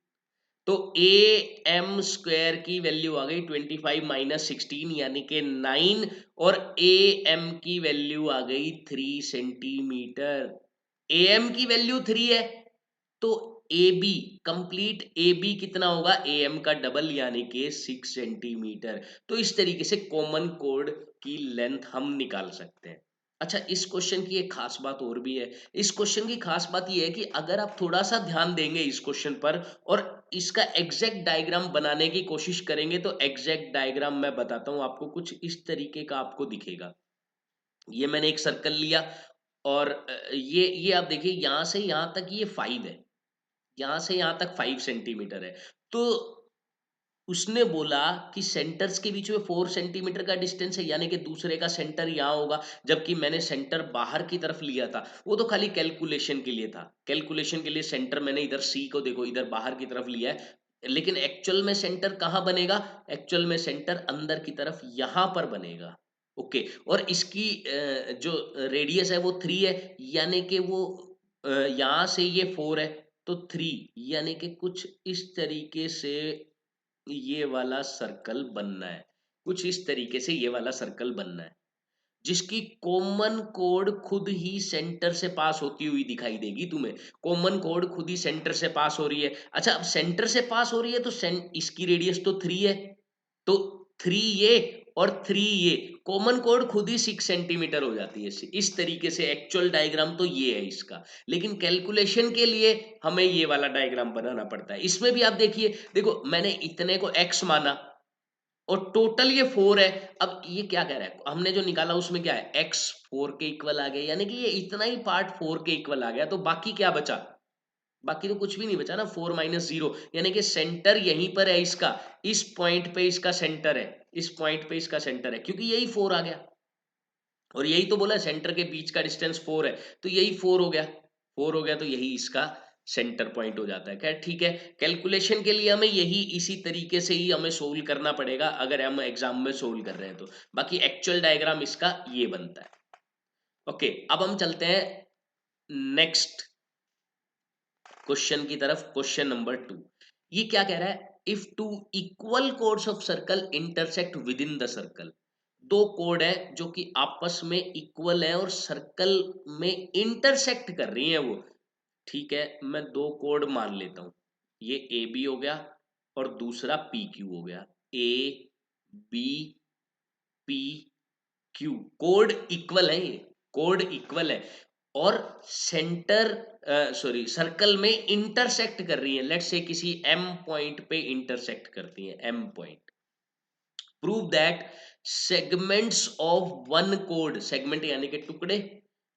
तो ए एम स्क्वायर की वैल्यू आ गई 25 माइनस 16 यानी कि 9, और ए एम की वैल्यू आ गई 3 सेंटीमीटर। ए एम की वैल्यू 3 है, तो A B, complete A B कितना होगा, ए एम का डबल यानी कि 6 सेंटीमीटर। तो इस तरीके से कॉमन कोड की लेंथ हम निकाल सकते हैं। अच्छा, इस क्वेश्चन की एक खास बात और भी है। इस क्वेश्चन की खास बात यह है कि अगर आप थोड़ा सा ध्यान देंगे इस क्वेश्चन पर और इसका एग्जैक्ट डायग्राम बनाने की कोशिश करेंगे, तो एग्जैक्ट डायग्राम मैं बताता हूं आपको, कुछ इस तरीके का आपको दिखेगा। ये मैंने एक सर्कल लिया, और ये आप देखिए यहां से यहां तक ये 5 है, यहाँ से यहाँ तक 5 सेंटीमीटर है। तो उसने बोला कि सेंटर्स के बीच में 4 सेंटीमीटर का डिस्टेंस है, यानी कि दूसरे का सेंटर यहाँ होगा, जबकि मैंने सेंटर बाहर की तरफ लिया था। वो तो खाली कैलकुलेशन के लिए था, कैलकुलेशन के लिए सेंटर मैंने इधर सी को देखो इधर बाहर की तरफ लिया है, लेकिन एक्चुअल में सेंटर कहाँ बनेगा, एक्चुअल में सेंटर अंदर की तरफ यहाँ पर बनेगा। ओके, और इसकी जो रेडियस है वो 3 है, यानी कि वो यहाँ से ये 4 है, तो 3 यानी कि कुछ इस तरीके से ये वाला सर्कल बनना है, कुछ इस तरीके से ये वाला सर्कल बनना है, जिसकी कॉमन कोड खुद ही सेंटर से पास होती हुई दिखाई देगी तुम्हें। कॉमन कोड खुद ही सेंटर से पास हो रही है। अच्छा, अब सेंटर से पास हो रही है तो इसकी रेडियस तो 3 है, तो 3 ये और 3 ये, कॉमन कोड खुद ही 6 सेंटीमीटर हो जाती है। इस तरीके से एक्चुअल डायग्राम तो ये है इसका, लेकिन कैलकुलेशन के लिए हमें ये वाला डायग्राम बनाना पड़ता है। इसमें भी आप देखिए, देखो मैंने इतने को x माना और टोटल ये 4 है। अब ये क्या कह रहा है, हमने जो निकाला उसमें क्या है, x 4 के इक्वल आ गया, यानी कि ये इतना ही पार्ट 4 के इक्वल आ गया, तो बाकी क्या बचा, बाकी तो कुछ भी नहीं बचा ना, 4 माइनस 0, यानी कि सेंटर यहीं पर है इसका, इस पॉइंट पे इसका सेंटर है, इस पॉइंट पे इसका सेंटर है, क्योंकि यही 4 आ गया। और यही तो बोला सेंटर के बीच का डिस्टेंस 4 है, तो यही 4 हो गया, 4 हो गया, तो यही इसका सेंटर पॉइंट हो जाता है। खैर ठीक है, कैलकुलेशन के लिए हमें यही इसी तरीके से ही हमें सोल्व करना पड़ेगा अगर हम एग्जाम में सोल्व कर रहे हैं तो। बाकी एक्चुअल डायग्राम इसका ये बनता है। ओके, अब हम चलते हैं नेक्स्ट क्वेश्चन की तरफ। क्वेश्चन नंबर 2, ये क्या कह रहा है, if two equal codes of circle intersect with in the circle. दो कोड है जो कि आपस में इक्वल है और सर्कल में इंटरसेक्ट कर रही हैं वो। ठीक है, मैं दो कोड मान लेता हूं, ये ए बी हो गया और दूसरा पी क्यू हो गया। ए बी पी क्यू, कोड इक्वल है, ये कोड इक्वल है, और सेंटर सॉरी सर्कल में इंटरसेक्ट कर रही है। लेट्स से किसी एम पॉइंट पे इंटरसेक्ट करती है, M point. Prove that segments of one कोड, सेगमेंट यानी कि टुकड़े,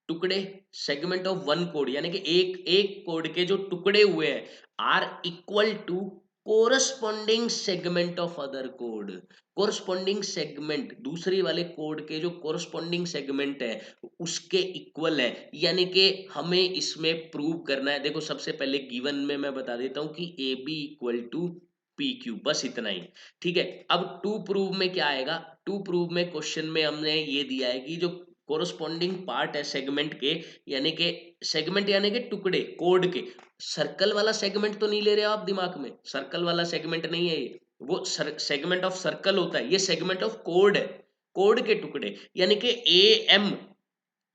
टुकड़े, सेगमेंट ऑफ वन कोड यानी कि एक एक कोड के जो टुकड़े हुए हैं, are equal to corresponding segment of other कोड। कोरस्पॉन्डिंग सेगमेंट दूसरे वाले कोड के जो कोरस्पॉन्डिंग सेगमेंट है उसके इक्वल है, यानी कि हमें इसमें प्रूव करना है। देखो सबसे पहले गिवन में मैं बता देता हूं कि A B equal to P Q, बस इतना ही। ठीक है, अब टू प्रूव में क्या आएगा, टू प्रूव में क्वेश्चन में हमने ये दिया है कि जो कोरस्पॉन्डिंग पार्ट है सेगमेंट के, यानी कि सेगमेंट यानी कि टुकड़े कोड के, सर्कल वाला सेगमेंट तो नहीं ले रहे हो आप दिमाग में, सर्कल वाला सेगमेंट नहीं है ये, वो सेगमेंट ऑफ सर्कल होता है, ये सेगमेंट ऑफ कोड है, कोड के टुकड़े, यानी कि ए एम,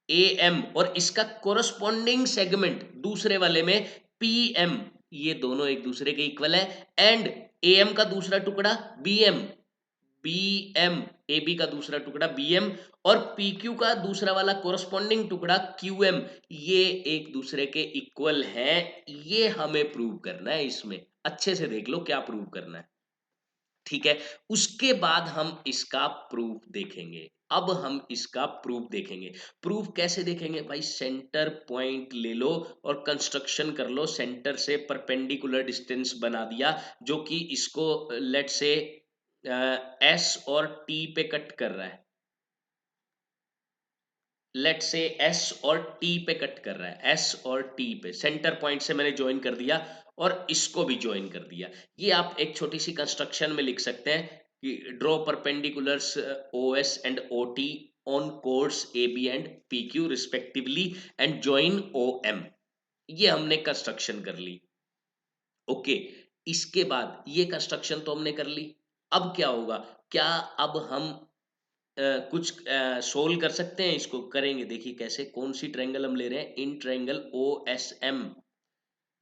ए एम और इसका कोरस्पॉन्डिंग सेगमेंट दूसरे वाले में पी एम, ये दोनों एक दूसरे के इक्वल है। एंड ए एम का दूसरा टुकड़ा B M, B M, A B का दूसरा टुकड़ा बी एम, और पी क्यू का दूसरा वाला कोरस्पॉन्डिंग टुकड़ा क्यू एम, ये एक दूसरे के इक्वल है। ये हमें प्रूव करना है, इसमें अच्छे से देख लो क्या प्रूव करना है। ठीक है, उसके बाद हम इसका प्रूफ देखेंगे। अब हम इसका प्रूफ देखेंगे। प्रूफ कैसे देखेंगे भाई, सेंटर पॉइंट ले लो और कंस्ट्रक्शन कर लो, सेंटर से परपेंडिकुलर डिस्टेंस बना दिया जो कि इसको लेट से एस और टी पे कट कर रहा है। लेट से एस और टी पे कट कर रहा है, एस और टी पे सेंटर पॉइंट से मैंने ज्वाइन कर दिया और इसको भी ज्वाइन कर दिया। ये आप एक छोटी सी कंस्ट्रक्शन में लिख सकते हैं कि draw perpendiculars O S and O T on chords A B and P Q respectively and join O M. ये हमने कंस्ट्रक्शन कर ली। ओके, इसके बाद ये कंस्ट्रक्शन तो हमने कर ली। अब क्या होगा, क्या अब हम कुछ सोल्व कर सकते हैं? इसको करेंगे, देखिए कैसे, कौन सी ट्रायंगल हम ले रहे हैं, in triangle O S M.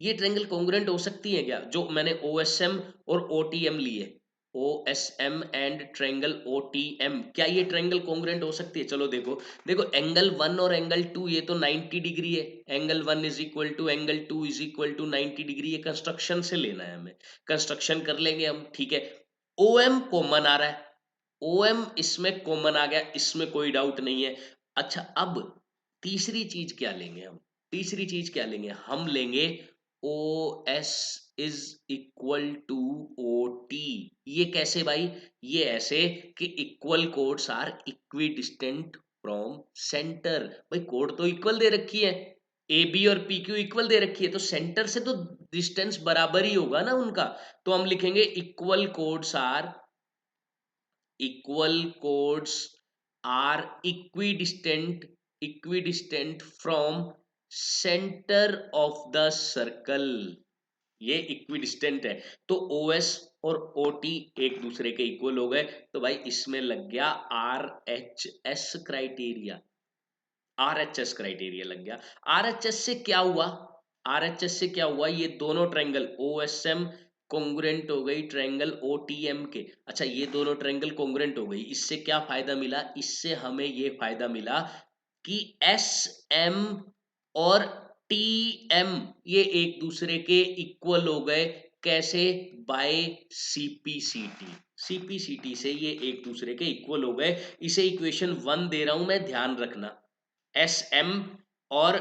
ये ट्रायंगल कॉन्ग्रुएंट हो सकती है क्या, जो मैंने ओ एस एम और ओ टी एम ली है, O S M and triangle O T M, क्या ये ट्रायंगल कॉन्ग्रुएंट हो सकती है? चलो देखो, देखो एंगल वन और एंगल टू ये तो 90 डिग्री है, angle one is equal to angle two is equal to 90 degree. ये कंस्ट्रक्शन से लेना है हमें, कंस्ट्रक्शन कर लेंगे हम, ठीक है। ओ एम कॉमन आ रहा है, ओ एम इसमें कॉमन आ गया, इसमें कोई डाउट नहीं है। अच्छा, अब तीसरी चीज क्या लेंगे हम, तीसरी चीज क्या लेंगे, हम लेंगे O S is equal to O T. ये कैसे भाई, ये ऐसे कि equal chords are equidistant from centre. भाई कोड तो इक्वल दे रखी है, ए बी और पी क्यू इक्वल दे रखी है, तो सेंटर से तो डिस्टेंस बराबर ही होगा ना उनका। तो हम लिखेंगे equal chords are, equal chords are equidistant from center of the circle। ये इक्विडिस्टेंट है, तो ओ एस और ओ टी एक दूसरे के इक्वल हो गए, तो भाई इसमें लग गया are H S criteria, are H S criteria लग गया। आर एच एस से क्या हुआ, आर एच एस से क्या हुआ, ये दोनों triangle O S M congruent हो गई ट्रायंगल ओ टी एम के। अच्छा, ये दोनों ट्रायंगल कॉन्ग्रुएंट हो गई, इससे क्या फायदा मिला, इससे हमें ये फायदा मिला कि एस एम और टी एम ये एक दूसरे के इक्वल हो गए। कैसे, बाय सीपीसीटी, सीपीसीटी से ये एक दूसरे के इक्वल हो गए। इसे इक्वेशन वन दे रहा हूं मैं, ध्यान रखना, एस एम और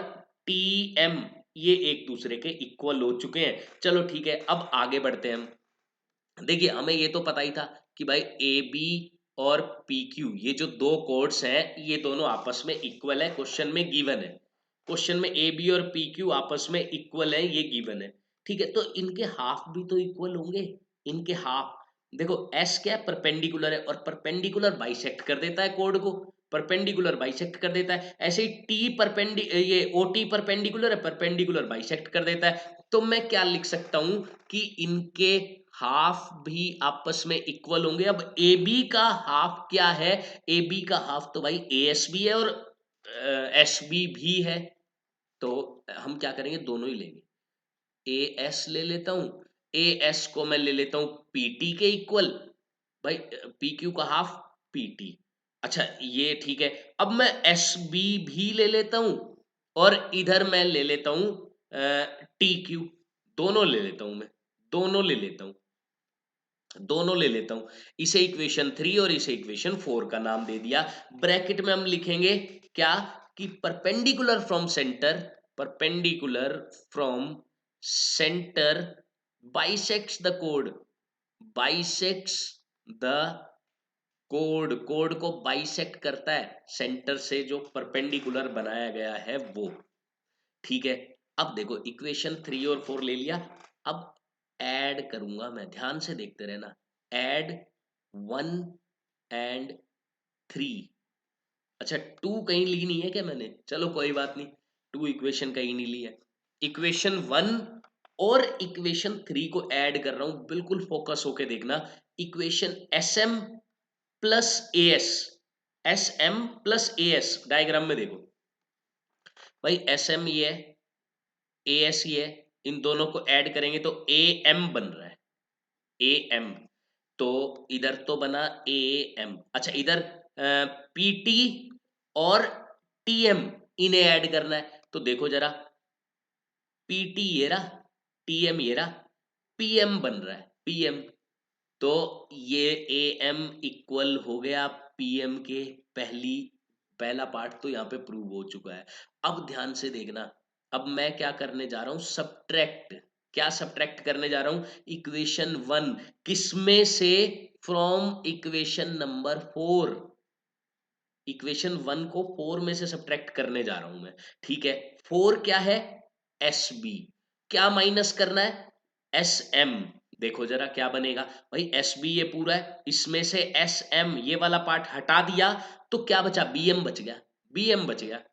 टी एम ये एक दूसरे के इक्वल हो चुके हैं। चलो ठीक है, अब आगे बढ़ते हैं हम। देखिए हमें ये तो पता ही था कि भाई ए बी और पी क्यू ये जो दो कोड्स हैं ये दोनों आपस में इक्वल है, क्वेश्चन में गिवन है, क्वेश्चन में ए बी और पी क्यू आपस में इक्वल है, ये गिवन है। ठीक है, तो इनके हाफ भी तो इक्वल होंगे, इनके हाफ। देखो एस क्या है, परपेंडिकुलर है, और परपेंडिकुलर बाइसेक्ट कर देता है कोड को, परपेंडिकुलर बाइसेक्ट कर देता है। ऐसे ही टी परपेंडि ये ओ टी परपेंडिकुलर है, परपेंडिकुलर बाइसेक्ट कर देता है। तो मैं क्या लिख सकता हूं कि इनके हाफ भी आपस में इक्वल होंगे। अब ए बी का हाफ क्या है, ए बी का हाफ तो भाई ए एस बी है और एस बी भी है। तो हम क्या करेंगे, दोनों ही लेंगे, ए एस ले लेता हूं, ए एस को मैं ले लेता हूं पीटी के इक्वल, भाई पी क्यू का हाफ पीटी। अच्छा ये ठीक है, अब मैं एस बी भी ले लेता हूं और इधर मैं ले लेता हूं टी क्यू, दोनों ले लेता हूं मैं, दोनों ले लेता हूं, दोनों ले लेता हूं। इसे इक्वेशन थ्री और इसे इक्वेशन फोर का नाम दे दिया। ब्रैकेट में हम लिखेंगे क्या, कि perpendicular from centre, perpendicular from centre bisects the code, bisects the code, code को बाइसेक्ट करता है सेंटर से जो परपेंडिकुलर बनाया गया है वो। ठीक है, अब देखो इक्वेशन थ्री और फोर ले लिया, अब ऐड करूंगा मैं, ध्यान से देखते रहना, ऐड वन एंड थ्री। अच्छा टू कहीं ली नहीं है क्या मैंने, चलो कोई बात नहीं, टू इक्वेशन कहीं नहीं ली है। इक्वेशन वन और इक्वेशन थ्री को ऐड कर रहा हूं, बिल्कुल फोकस होके देखना। Equation S M plus A S, S M plus A S, diagram में देखो भाई, एस एम ये है, ए एस ये है, इन दोनों को ऐड करेंगे तो ए एम बन रहा है, ए एम। तो इधर तो बना ए एम। अच्छा इधर पीटी और टीएम इन्हें ऐड करना है, तो देखो जरा, पीटी ये रहा, टीएम ये रहा, पीएम बन रहा है, पीएम। तो ये ए एम इक्वल हो गया पीएम के, पहली पहला पार्ट तो यहाँ पे प्रूव हो चुका है। अब ध्यान से देखना, अब मैं क्या करने जा रहा हूं, सब्ट्रैक्ट। क्या सब्ट्रैक्ट करने जा रहा हूं, इक्वेशन वन किसमें से, from equation number four. Equation 1 को 4 में से सब्ट्रैक्ट करने जा रहा हूं मैं, ठीक है। 4 क्या है? S B. क्या माइनस करना है? S M. देखो जरा क्या बनेगा भाई, एस बी ये पूरा है, इसमें से एस एम ये वाला पार्ट हटा दिया तो क्या बचा? बी एम बच गया, बी एम बच गया।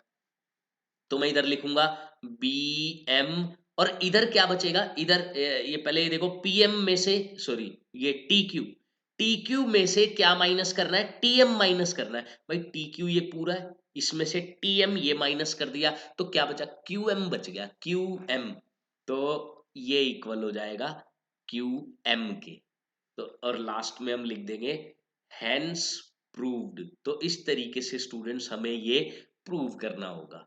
तो मैं इधर लिखूंगा बी एम, और इधर क्या बचेगा? इधर ये पहले ये देखो, पीएम में से, सॉरी ये टी क्यू, टी क्यू में से क्या माइनस करना है? टीएम माइनस करना है। भाई टी क्यू ये पूरा है, इसमें से टीएम ये माइनस कर दिया तो क्या बचा? क्यू एम बच गया, क्यू एम। तो ये इक्वल हो जाएगा क्यू एम के। तो और लास्ट में हम लिख देंगे हैंस प्रूव्ड। तो इस तरीके से स्टूडेंट्स हमें ये प्रूव करना होगा।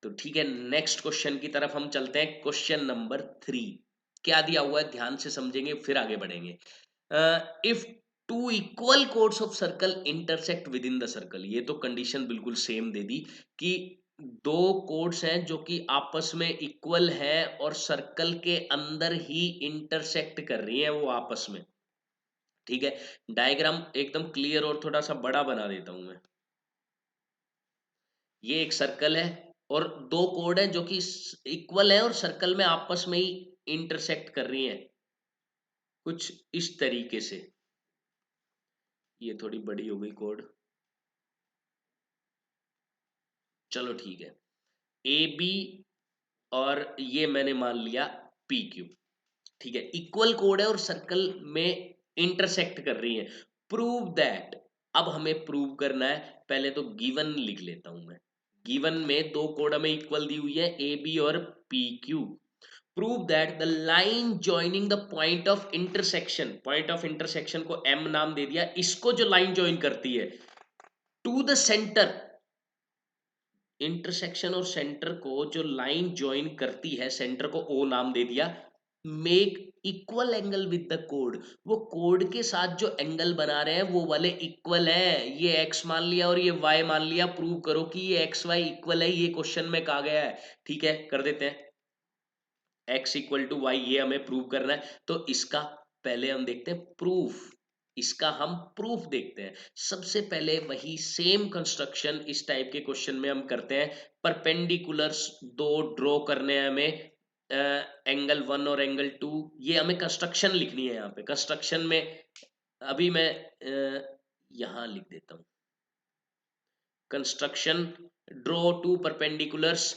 तो ठीक है, नेक्स्ट क्वेश्चन की तरफ हम चलते हैं। क्वेश्चन नंबर 3 क्या दिया हुआ है, ध्यान से समझेंगे फिर आगे बढ़ेंगे। If two equal codes of circle intersect with in the circle, ये तो कंडीशन बिल्कुल सेम दे दी कि दो कोड्स हैं जो कि आपस में इक्वल है और सर्कल के अंदर ही इंटरसेक्ट कर रही हैं वो आपस में, ठीक है। डायग्राम एकदम क्लियर और थोड़ा सा बड़ा बना देता हूं मैं। ये एक सर्कल है और दो कोड हैं जो कि इक्वल है और सर्कल में आपस में ही इंटरसेक्ट कर रही हैं कुछ इस तरीके से। ये थोड़ी बड़ी हो गई कोड, चलो ठीक है। ए बी और ये मैंने मान लिया पी क्यू, ठीक है। इक्वल कोड है और सर्कल में इंटरसेक्ट कर रही है। प्रूव दैट, अब हमें प्रूव करना है। पहले तो गिवन लिख लेता हूं मैं। गिवन में दो कोड हमें इक्वल दी हुई है, ए बी और P Q. Prove that the line joining the point of intersection, point of intersection को एम नाम दे दिया, इसको जो लाइन ज्वाइन करती है टू द सेंटर, इंटरसेक्शन और सेंटर को जो लाइन ज्वाइन करती है, सेंटर को ओ नाम दे दिया। Make equal angle with the code, वो कोड के साथ जो एंगल बना रहे हैं वो वाले इक्वल है। ये एक्स मान लिया और ये वाई मान लिया, प्रूव करो कि ये एक्स वाई इक्वल है। ये क्वेश्चन में कहा गया है, ठीक है, कर देते हैं। एक्स इक्वल टू वाई, ये हमें प्रूव करना है। तो इसका पहले हम देखते हैं प्रूफ, इसका हम प्रूफ देखते हैं। सबसे पहले वही सेम कंस्ट्रक्शन इस टाइप के क्वेश्चन में हम करते हैं। परपेंडिकुलर्स दो ड्रॉ करने हैं हमें, एंगल 1 और एंगल 2, ये हमें कंस्ट्रक्शन लिखनी है। यहाँ पे कंस्ट्रक्शन में अभी मैं यहाँ लिख देता हूँ। Construction, draw two perpendiculars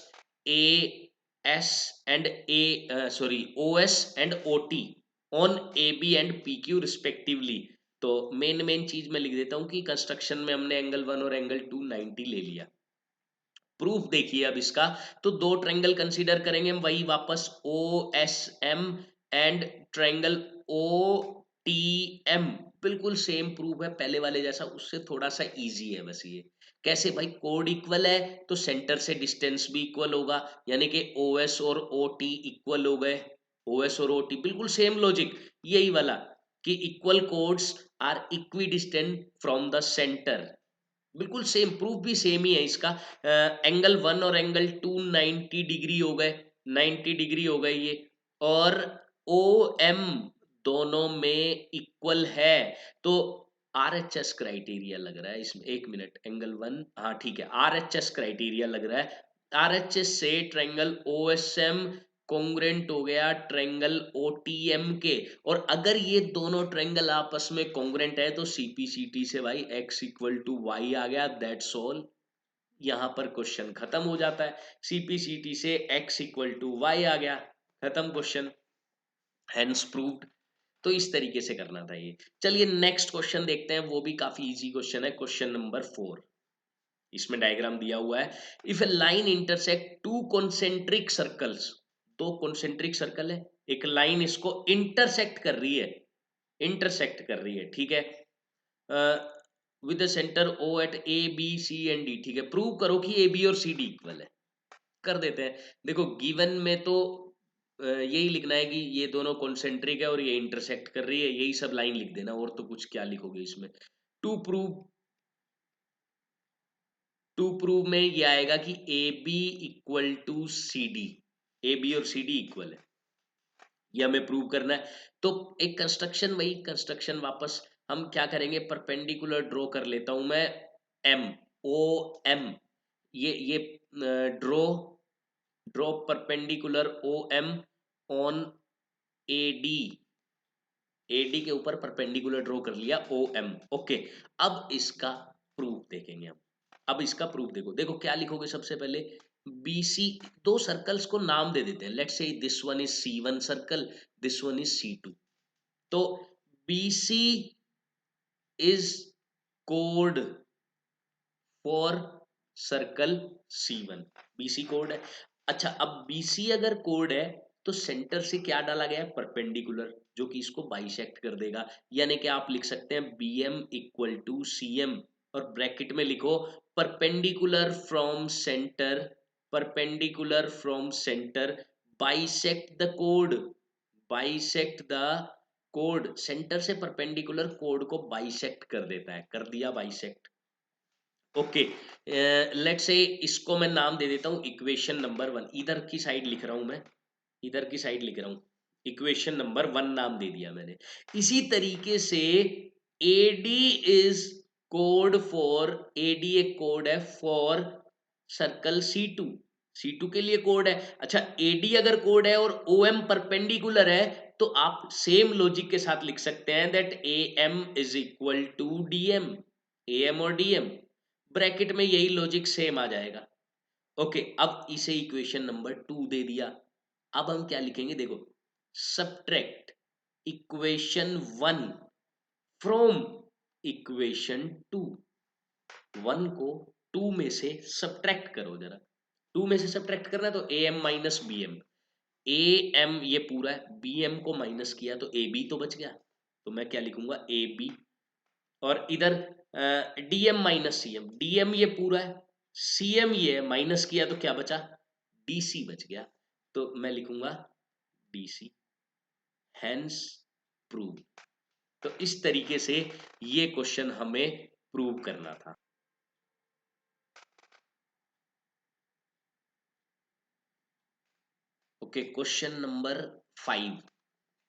A S and sorry O S and O T on A B and P Q respectively. तो मेन मेन चीज मैं लिख देता हूँ कि कंस्ट्रक्शन में हमने एंगल 1 और एंगल 2 90 ले लिया। प्रूफ देखिए अब इसका, तो दो ट्रायंगल कंसीडर करेंगे हम, वही वापस O S M and triangle O T M. बिल्कुल सेम प्रूफ है पहले वाले जैसा, उससे थोड़ा सा इजी है बस। ये कैसे भाई? कोड इक्वल है तो सेंटर से डिस्टेंस भी इक्वल होगा, यानी कि ओ एस और ओ टी इक्वल हो गए। ओ एस और ओ टी बिल्कुल सेम लॉजिक, यही वाला कि equal chords are equidistant from the centre. बिल्कुल सेम प्रूफ भी सेम ही है इसका। एंगल 1 और एंगल 2 90 डिग्री हो गए, 90 डिग्री हो गए ये। और ओ एम दोनों में इक्वल है। तो आर एच एस क्राइटेरिया लग रहा है इसमें, एक मिनट, एंगल 1, हाँ ठीक है, आर एच एस क्राइटेरिया लग रहा है। आर एच एस से triangle O S M congruent हो गया ट्रायंगल ओटीएम के। और अगर ये दोनों ट्रायंगल आपस में कॉन्ग्रुएंट है तो सीपीसीटी से भाई x इक्वल टू वाई आ गया, दैट्स ऑल। यहां पर क्वेश्चन खत्म हो जाता है। सीपीसीटी से x इक्वल टू वाई आ गया, खत्म क्वेश्चन, हेंस प्रूव्ड। तो इस तरीके से करना था ये। चलिए नेक्स्ट क्वेश्चन देखते हैं, वो भी काफी इजी क्वेश्चन है। क्वेश्चन नंबर 4, इसमें डायग्राम दिया हुआ है। If A line intersect to concentric circles, दो कॉन्सेंट्रिक सर्कल है, एक लाइन इसको इंटरसेक्ट कर रही है, इंटरसेक्ट कर रही है, ठीक है, with centre O at A B C and D, ठीक है। प्रूव करो कि ए बी और सी डी इक्वल है। कर देते हैं। देखो गिवन में तो यही लिखना है कि ये दोनों कॉन्सेंट्रिक है और ये इंटरसेक्ट कर रही है, यही सब लाइन लिख देना, और तो कुछ क्या लिखोगे इसमें। टू प्रूव, टू प्रूव में ये आएगा कि A B equal to C D, A B और सी डी इक्वल है, ये हमें प्रूव करना है। तो एक कंस्ट्रक्शन, वही कंस्ट्रक्शन वापस हम क्या करेंगे, परपेंडिकुलर ड्रॉ कर लेता हूं मैं एम, ओ एम, ये draw draw perpendicular O M on A D, AD के ऊपर परपेंडिकुलर ड्रॉ कर लिया ओ एम। ओके, अब इसका प्रूफ देखेंगे हम। अब इसका प्रूफ देखो, देखो क्या लिखोगे सबसे पहले, बीसी, दो सर्कल्स को नाम दे देते हैं, let's say this one is C1 circle, this one is C2। तो BC इज कोड for circle C1, BC code है। अच्छा, अब BC अगर कोड है तो सेंटर से क्या डाला गया है, परपेंडिकुलर, जो कि इसको बाइसेक्ट कर देगा। यानी कि आप लिख सकते हैं BM इक्वल टू CM, और ब्रैकेट में लिखो perpendicular from centre, perpendicular from centre bisect the code, bisect the code, centre से परपेंडिकुलर कोड को बाइसेक्ट कर देता है, कर दिया बाइसेक्ट। ओके, लेट्स से इसको मैं नाम दे देता हूं इक्वेशन नंबर 1, इधर की साइड लिख रहा हूं मैं, इधर की साइड लिख रहा हूं, इक्वेशन नंबर 1 नाम दे दिया मैंने। इसी तरीके से एडी इज कोड फॉर, एडी एक कोड है फॉर सर्कल C2, C2 के लिए कोड है। अच्छा, एडी अगर कोड है और OM परपेंडिकुलर है, तो आप सेम लॉजिक के साथ लिख सकते हैं that AM is equal to DM, AM और DM, ब्रैकेट में यही लॉजिक सेम आ जाएगा। ओके, अब इसे इक्वेशन नंबर 2 दे दिया। अब हम क्या लिखेंगे, देखो, सब्ट्रैक्ट इक्वेशन 1 फ्रॉम इक्वेशन 2, 1 को 2 में से सब्ट्रैक्ट करो जरा, 2 में से सब्ट्रैक्ट करना है तो AM माइनस BM, AM ये पूरा है, BM को माइनस किया तो AB तो बच गया, तो मैं क्या लिखूंगा AB, और इधर DM माइनस CM, DM ये पूरा है, CM ये है, माइनस किया तो क्या बचा, DC बच गया, तो मैं लिखूंगा DC, हैंस प्रूव। तो इस तरीके से ये क्वेश्चन हमें प्रूव करना था। Okay, question number 5,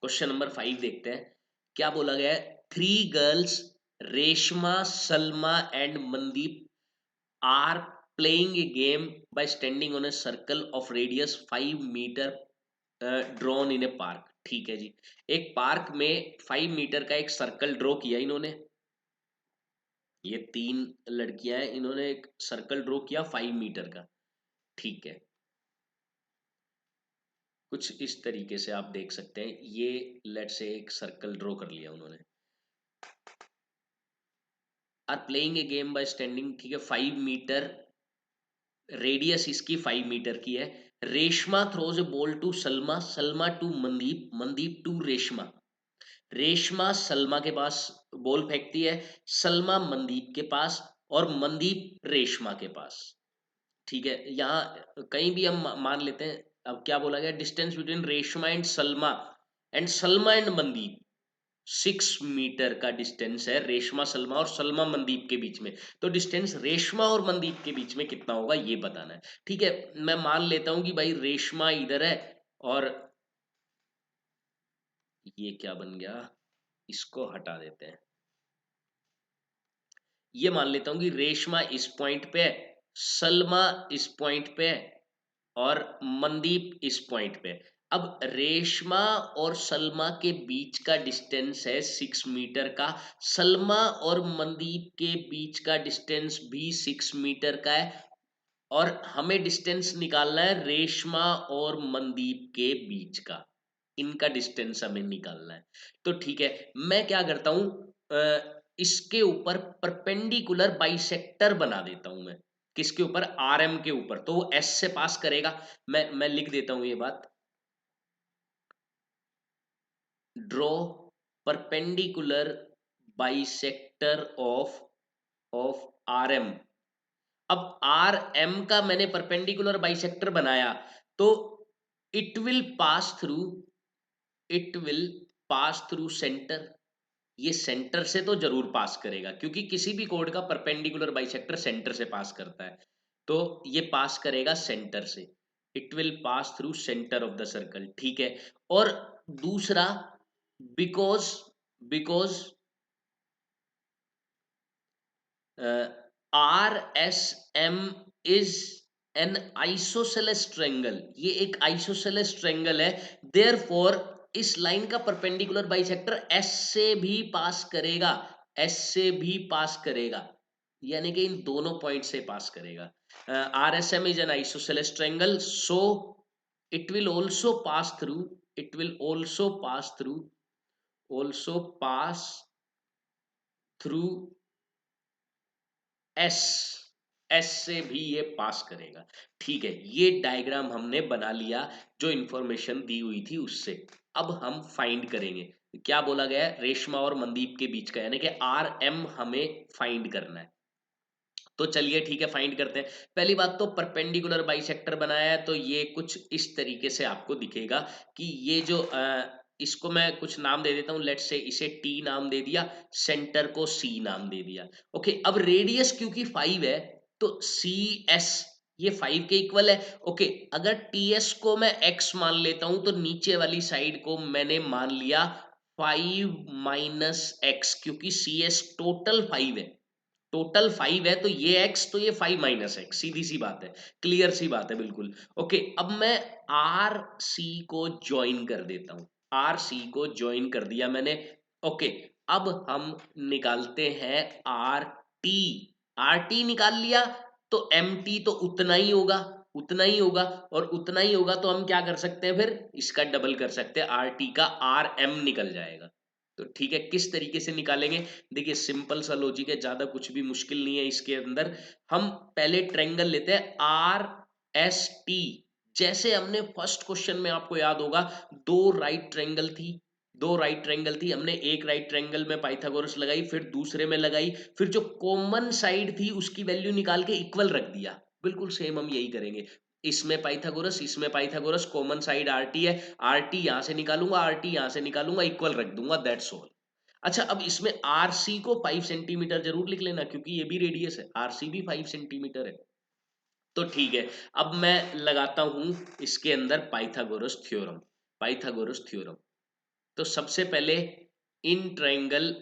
question number 5 देखते हैं क्या बोला गया है। 3 girls, Reshma, Salma and Mandeep are playing a game by standing on a circle of radius 5 metre drawn in a park. ठीक है जी, एक पार्क में 5 मीटर का एक सर्कल ड्रॉ किया इन्होंने, ये 3 लड़कियां हैं, इन्होंने एक सर्कल ड्रॉ किया 5 मीटर का। ठीक है, कुछ इस तरीके से आप देख सकते हैं, ये लेट से एक सर्कल ड्रॉ कर लिया उन्होंने, are playing a game by standing, ठीक है, 5 मीटर, रेडियस इसकी 5 मीटर की है। Reshma throws a ball to Salma, Salma to Mandeep, Mandeep to Reshma, Reshma Salma के पास बॉल फेंकती है, सलमा मनदीप के पास, और मनदीप रेशमा के पास। ठीक है, यहाँ कहीं भी हम मान लेते हैं। अब क्या बोला गया, distance between Reshma and Salma and Mandeep 6 metre का डिस्टेंस है, रेशमा सलमा और सलमा मनदीप के बीच में। तो डिस्टेंस रेशमा और मनदीप के बीच में कितना होगा ये बताना है। ठीक है, मैं मान लेता हूं कि भाई रेशमा इधर है, और ये क्या बन गया, इसको हटा देते हैं, ये मान लेता हूं कि रेशमा इस पॉइंट पे है, सलमा इस पॉइंट पे है, और मनदीप इस पॉइंट पे। अब रेशमा और सलमा के बीच का डिस्टेंस है 6 मीटर का, सलमा और मनदीप के बीच का डिस्टेंस भी 6 मीटर का है, और हमें डिस्टेंस निकालना है रेशमा और मनदीप के बीच का, इनका डिस्टेंस हमें निकालना है। तो ठीक है, मैं क्या करता हूं, इसके ऊपर परपेंडिकुलर बाइसेक्टर बना देता हूं मैं, किसके ऊपर, RM के ऊपर, तो वो S से पास करेगा। मैं लिख देता हूं ये बात, draw perpendicular bisector of RM। अब RM का मैंने परपेंडिकुलर बाइसेक्टर बनाया, तो it will pass through, it will pass through centre, ये सेंटर से तो जरूर पास करेगा, क्योंकि किसी भी कोड का परपेंडिकुलर बाइसेक्टर सेंटर से पास करता है, तो ये पास करेगा सेंटर से, it will pass through centre of the circle. ठीक है, और दूसरा, because because R S M is an isosceles triangle, ये एक आइसोसेलेस ट्रायंगल है, देयरफॉर इस लाइन का परपेंडिकुलर बाइसेक्टर एस से भी पास करेगा, एस से भी पास करेगा, यानी कि इन दोनों पॉइंट से पास करेगा। R S M is an isosceles triangle, so it will also pass through, it will also pass through, also pass through S, S से भी ये पास करेगा। ठीक है, ये डायग्राम हमने बना लिया जो इंफॉर्मेशन दी हुई थी उससे। अब हम फाइंड करेंगे, क्या बोला गया है, रेशमा और मनदीप के बीच का, यानी कि आर एम हमें फाइंड करना है। तो चलिए ठीक है, फाइंड करते हैं। पहली बात तो परपेंडिकुलर बाइसेक्टर बनाया है, तो ये कुछ इस तरीके से आपको दिखेगा कि ये जो इसको मैं कुछ नाम दे देता हूं, लेट्स से इसे टी नाम दे दिया, सेंटर को सी नाम दे दिया। ओके, अब रेडियस क्योंकि 5 है तो सी एस ये 5 के इक्वल है। ओके, अगर टी एस को मैं एक्स मान लेता हूं तो नीचे वाली साइड को मैंने मान लिया 5 माइनस एक्स, क्योंकि सी एस टोटल 5 है, टोटल 5 है तो ये x तो ये 5 माइनस एक्स, सीधी सी बात है, क्लियर सी बात है बिल्कुल। ओके, अब मैं आर सी को ज्वाइन कर देता हूं, आर सी को ज्वाइन कर दिया मैंने। ओके, अब हम निकालते हैं आर टी, आर टी निकाल लिया तो एम टी तो उतना ही होगा, उतना ही होगा, और उतना ही होगा तो हम क्या कर सकते हैं, फिर इसका डबल कर सकते हैं, आर टी का आर एम निकल जाएगा। तो ठीक है, किस तरीके से निकालेंगे, देखिए सिंपल सा लॉजिक है, ज्यादा कुछ भी मुश्किल नहीं है इसके अंदर। हम पहले ट्रायंगल लेते हैं आर एस टी, जैसे हमने फर्स्ट क्वेश्चन में आपको याद होगा, दो राइट ट्रायंगल थी, दो राइट ट्रायंगल थी, हमने एक राइट ट्रायंगल में पाइथागोरस लगाई, फिर दूसरे में लगाई, फिर जो कॉमन साइड थी उसकी वैल्यू निकाल के इक्वल रख दिया, बिल्कुल सेम हम यही करेंगे। इसमें पाइथागोरस, इसमें Pythagoras, common side R T है, आर टी यहां से निकालूंगा, आर टी यहां से निकालूंगा, इक्वल रख दूंगा, दैट्स ऑल। अच्छा, अब इसमें आरसी को 5 सेंटीमीटर जरूर लिख लेना, क्योंकि ये भी रेडियस है, आरसी भी 5 सेंटीमीटर है। तो ठीक है, अब मैं लगाता हूं इसके अंदर पाइथागोरस थ्योरम, पाइथागोरस थ्योरम। तो सबसे पहले इन triangle,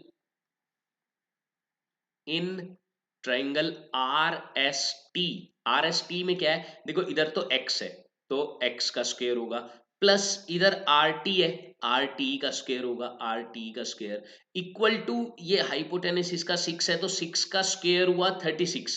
in triangle R S T, R S T में क्या है, देखो इधर तो एक्स है तो एक्स का स्क्वायर होगा, प्लस इधर आर टी है, आर टी का स्क्वायर होगा, आर टी का स्क्वायर, इक्वल टू ये हाइपोटेनस इसका 6 है तो 6 का स्क्वायर हुआ 36,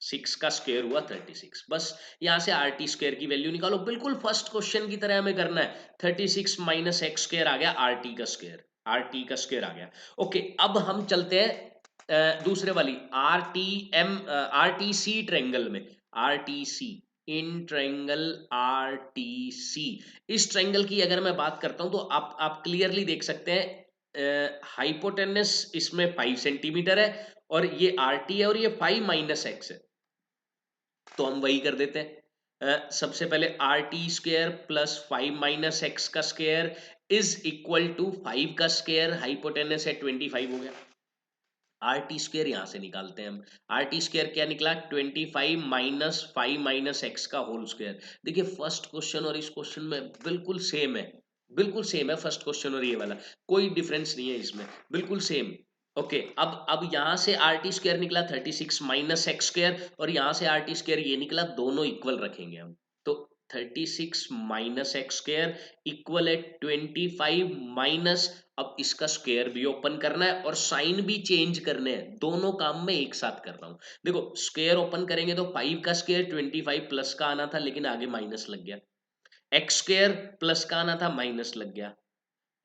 6 का स्क्वायर हुआ 36। बस यहां से आर टी स्क्वायर की वैल्यू निकालो, बिल्कुल फर्स्ट क्वेश्चन की तरह हमें करना है। 36 माइनस एक्स स्क्वायर आ गया, आर टी का स्क्वायर, आर टी का स्क्वायर आ गया। ओके, अब हम चलते हैं दूसरे वाली R T M, R T C triangle में, R T C, in triangle R T C, इस ट्रायंगल की अगर मैं बात करता हूं तो आप क्लियरली देख सकते हैं, हाइपोटेनस इसमें 5 सेंटीमीटर है और ये आर टी है और ये 5 माइनस एक्स है, तो हम वही कर देते हैं। सबसे पहले R T square plus 5 minus X का स्क्र इज इक्वल टू 5 का स्क्र, हाइपोटेनस है 25 हो गया। आर टी स्क्र यहां से निकालते हैं हम, आर टी स्क्र क्या निकला, 25 माइनस 5 माइनस एक्स का होल स्क्वायर। देखिए फर्स्ट क्वेश्चन और इस क्वेश्चन में बिल्कुल सेम है, बिल्कुल सेम है फर्स्ट क्वेश्चन और ये वाला, कोई डिफरेंस नहीं है इसमें, बिल्कुल सेम। ओके, अब यहां से आर टी स्क्वायर निकला 36 माइनस एक्स स्क्वायर, और यहां से आर टी स्क्वायर ये निकला, दोनों इक्वल रखेंगे हम। तो 36 माइनस एक्स स्क्वायर इक्वल है 25 माइनस, अब इसका स्क्वायर भी ओपन करना है और साइन भी चेंज करने हैं, दोनों काम में एक साथ कर रहा हूं। देखो स्क्वायर ओपन करेंगे तो 5 का स्क्वायर 25 प्लस का आना था लेकिन आगे माइनस लग गया, एक्स स्क्वायर प्लस का आना था माइनस लग गया,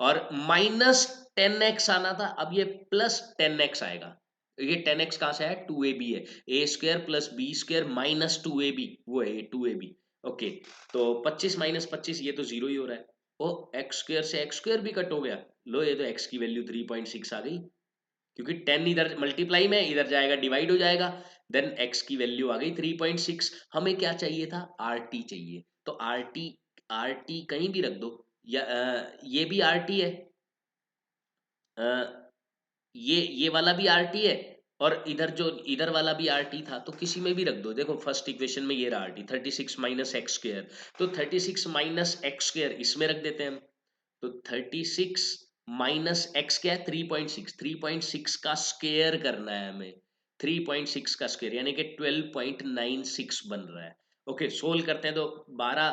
और माइनस 10x आना था, अब ये प्लस 10x आएगा। ये 10x कहां से आया, 2ab है, A square plus B square minus 2ab, वो है ये 2ab। ओके, तो 25 माइनस 25 ये तो जीरो ही हो रहा है, ओ एक्स स्क्वायर से एक्स स्क्वायर भी कट हो गया, लो ये तो x की वैल्यू 3.6 आ गई, क्योंकि 10 इधर मल्टीप्लाई में इधर जाएगा डिवाइड हो जाएगा, देन x की वैल्यू आ गई 3.6। हमें क्या चाहिए था, आर टी चाहिए, तो आर टी, आर टी कहीं भी रख दो, या ये भी आर टी है, अ, ये वाला भी आर टी है, और इधर जो इधर वाला भी आर टी था, तो किसी में भी रख दो। देखो फर्स्ट इक्वेशन में ये रहा R T 36 minus x square, तो 36 माइनस एक्स स्क्र इसमें रख देते हैं हम, तो 36 माइनस एक्स क्या है, 3.6, 3.6 का स्क्वायर करना है हमें, 3.6 का स्क्वायर यानी कि 12.96 बन रहा है। ओके, सोल्व करते हैं तो 12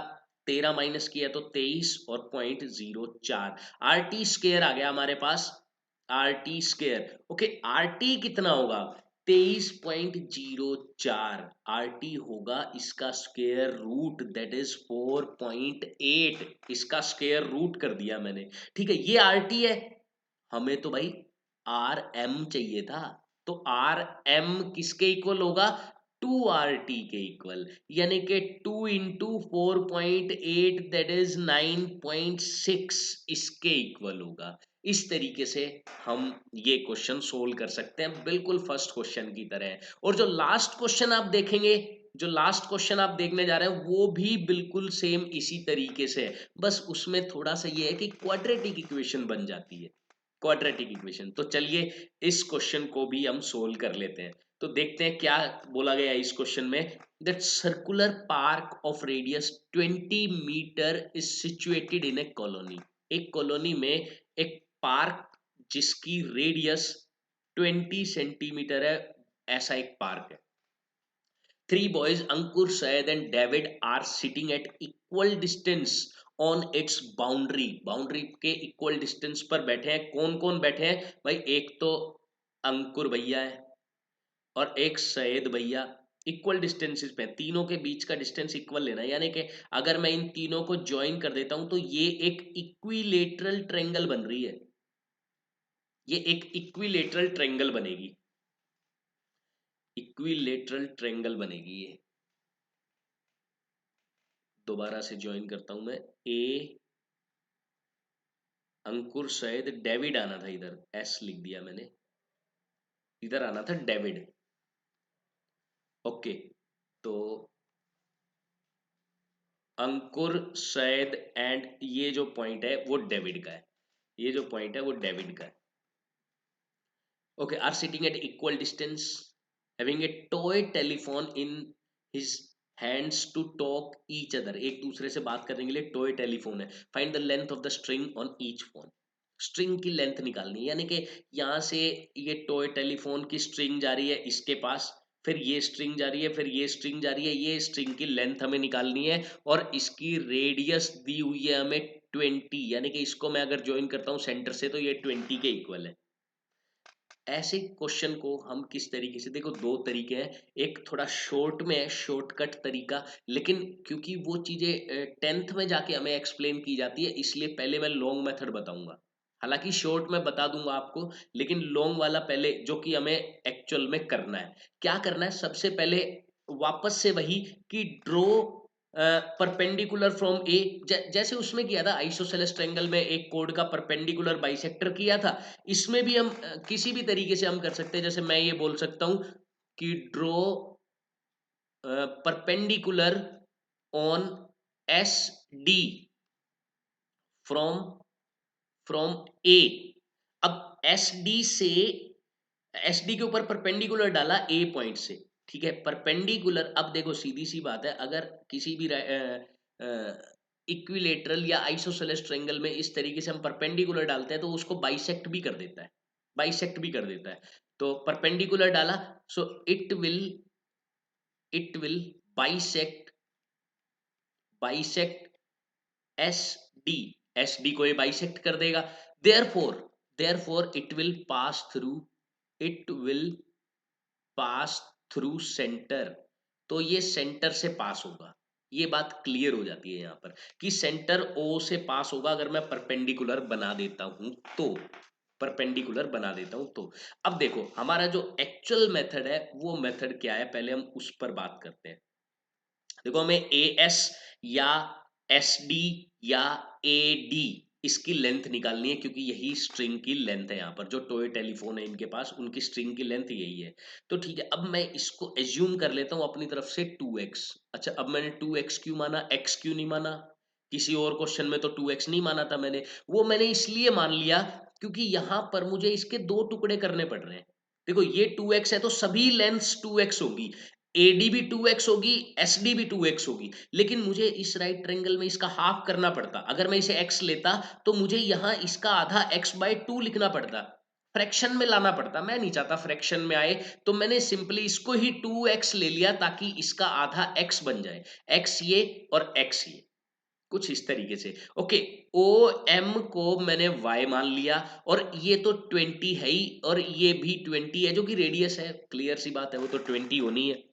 13 माइनस किया तो 23 और 0.04 आर टी स्क्वायर आ गया हमारे पास। R T square, okay, R T कितना होगा? 23.04 आर टी होगा इसका स्क्वायर रूट, दैट इज 4.8। इसका स्क्वायर रूट कर दिया मैंने, ठीक है। ये आर टी है, हमें तो भाई आर एम चाहिए था। तो आर एम किसके इक्वल होगा? 2 RT के इक्वल, यानी कि 2 into 4.8 दैट इज 9.6 इसके इक्वल होगा। इस तरीके से हम ये क्वेश्चन सोल्व कर सकते हैं, बिल्कुल फर्स्ट क्वेश्चन की तरह। और जो लास्ट क्वेश्चन आप देखेंगे, जो लास्ट क्वेश्चन आप देखने जा रहे हैं वो भी बिल्कुल सेम इसी तरीके से है, बस उसमें थोड़ा सा ये है कि क्वाड्रेटिक इक्वेशन बन जाती है, क्वाड्रेटिक इक्वेशन। तो चलिए इस क्वेश्चन को भी हम सोल्व कर लेते हैं। तो देखते हैं क्या बोला गया है इस क्वेश्चन में। That circular park of radius 20 metre is situated in a colony. एक कॉलोनी में एक पार्क जिसकी रेडियस 20 सेंटीमीटर है, ऐसा एक पार्क है। Three boys, Ankur, Syed and David are sitting at equal distance on its boundary. Boundary के equal distance पर बैठे हैं। कौन कौन बैठे हैं भाई? एक तो अंकुर भैया है और एक सैयद भैया। इक्वल डिस्टेंसेस पे, तीनों के बीच का डिस्टेंस इक्वल लेना है, यानी कि अगर मैं इन तीनों को ज्वाइन कर देता हूं तो ये एक इक्विलेटरल ट्रायंगल बन रही है। ये एक इक्विलेटरल ट्रायंगल बनेगी, इक्विलेटरल ट्रायंगल बनेगी ये। दोबारा से ज्वाइन करता हूं मैं। ए अंकुर, शायद डेविड आना था, इधर एस लिख दिया मैंने, इधर आना था डेविड। ओके, तो अंकुर, शायद एंड ये जो पॉइंट है वो डेविड का है, ये जो पॉइंट है वो डेविड का है। Okay, are sitting at equal distance, having a toy telephone in his hands to talk each other. एक दूसरे से बात करने के लिए टॉय टेलीफोन है। Find the length of the string on each phone. String की लेंथ निकालनी है, यानी कि यहाँ से ये टॉय टेलीफोन की स्ट्रिंग जा रही है इसके पास, फिर ये स्ट्रिंग जा रही है, फिर ये स्ट्रिंग जा रही है, ये स्ट्रिंग की लेंथ हमें निकालनी है और इसकी रेडियस दी हुई है हमें 20, यानी कि इसको मैं अगर ज्वाइन करता हूँ सेंटर से तो ये 20 के इक्वल है। ऐसे क्वेश्चन को हम किस तरीके से, देखो दो तरीके हैं, एक थोड़ा शॉर्ट में है, शॉर्टकट तरीका, लेकिन क्योंकि वो चीजें 10th में जाके हमें एक्सप्लेन की जाती है इसलिए पहले मैं लॉन्ग मेथड बताऊंगा। हालांकि शॉर्ट में बता दूंगा आपको, लेकिन लॉन्ग वाला पहले, जो कि हमें एक्चुअल में करना है। क्या करना है? सबसे पहले वापस से वही कि ड्रॉ परपेंडिकुलर फ्रॉम ए, जैसे उसमें किया था आइसोसेलेस ट्रायंगल में एक कोड का परपेंडिकुलर बाइसेक्टर किया था, इसमें भी हम किसी भी तरीके से हम कर सकते हैं। जैसे मैं ये बोल सकता हूं कि draw perpendicular on S D from from A. अब एस डी से, एस डी के ऊपर परपेंडिकुलर डाला ए पॉइंट से, ठीक है, परपेंडिकुलर। अब देखो सीधी सी बात है, अगर किसी भी इक्विलेटरल या आइसोसेलेस ट्रायंगल में इस तरीके से हम परपेंडिकुलर डालते हैं तो उसको बाइसेक्ट भी कर देता है, बाइसेक्ट भी कर देता है। तो परपेंडिकुलर डाला, so it will bisect, bisect S D, S D को ये बाइसेक्ट कर देगा। Therefore, therefore it will pass through, it will pass through centre. तो ये सेंटर से पास होगा, ये बात क्लियर हो जाती है यहाँ पर कि सेंटर ओ से पास होगा अगर मैं परपेंडिकुलर बना देता हूं तो, परपेंडिकुलर बना देता हूं तो। अब देखो हमारा जो एक्चुअल मेथड है वो मेथड क्या है, पहले हम उस पर बात करते हैं। देखो हमें ए एस या एस डी या ए डी इसकी लेंथ निकालनी है, क्योंकि यही स्ट्रिंग की लेंथ है। यहाँ पर जो टॉय टेलीफोन है इनके पास, उनकी स्ट्रिंग की लेंथ यही है। तो ठीक है, अब मैं इसको एज्यूम कर लेता हूँ अपनी तरफ से 2x। अच्छा, अब मैंने 2x क्यों माना, x क्यों नहीं माना? किसी और क्वेश्चन में तो 2x नहीं माना था मैंने, वो मैंने इसलिए मान लिया क्योंकि यहाँ पर मुझे इसके दो टुकड़े करने पड़ रहे हैं। देखो ये 2x है तो सभी लेंथ्स 2x होगी, AD भी 2x होगी, SD भी 2x होगी, लेकिन मुझे इस राइट ट्रायंगल में इसका हाफ करना पड़ता। अगर मैं इसे x लेता तो मुझे यहाँ इसका आधा x/2 लिखना पड़ता, फ्रैक्शन में लाना पड़ता, मैं नहीं चाहता फ्रैक्शन में आए, तो मैंने सिंपली इसको ही 2x ले लिया ताकि इसका आधा x बन जाए, x ये और x ये, कुछ इस तरीके से। ओके, ओ एम को मैंने y मान लिया और ये तो 20 है ही और ये भी 20 है जो कि रेडियस है, क्लियर सी बात है, वो तो 20 होनी है।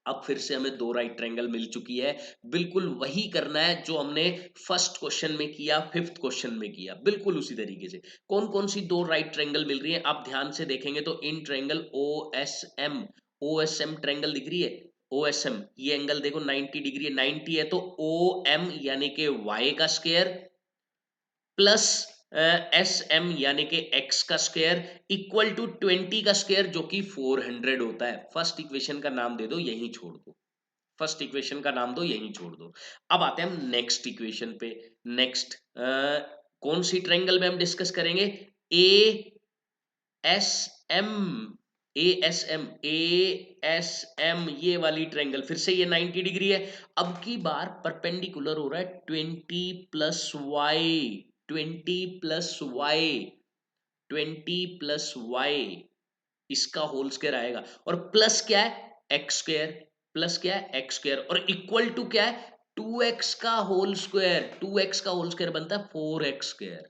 अब फिर से हमें दो राइट ट्रायंगल मिल चुकी है, बिल्कुल वही करना है जो हमने फर्स्ट क्वेश्चन में किया, फिफ्थ क्वेश्चन में किया, बिल्कुल उसी तरीके से। कौन कौन सी दो राइट ट्रायंगल मिल रही है आप ध्यान से देखेंगे तो इन triangle O S M triangle दिख रही है, ओ एस एम, ये एंगल देखो 90 डिग्री है, 90 है तो ओ एम यानी कि वाई का स्क्वायर प्लस एस एम यानी कि एक्स का स्क्वायर इक्वल टू 20 का स्क्वायर जो कि 400 होता है। फर्स्ट इक्वेशन का नाम दे दो, यही छोड़ दो, फर्स्ट इक्वेशन का नाम दो, यही छोड़ दो। अब आते हैं हम नेक्स्ट इक्वेशन पे। नेक्स्ट कौन सी ट्रायंगल में हम डिस्कस करेंगे, A S M, A S M ये वाली ट्रायंगल, फिर से ये 90 डिग्री है, अब की बार परपेंडिकुलर हो रहा है 20 प्लस वाई, इसका होल स्क्वायर आएगा और प्लस क्या है एक्स स्क्वायर, प्लस क्या है एक्स स्क्वायर और इक्वल टू क्या है 2x का होल स्क्वायर, 2x का होल स्क्वायर बनता है 4x square,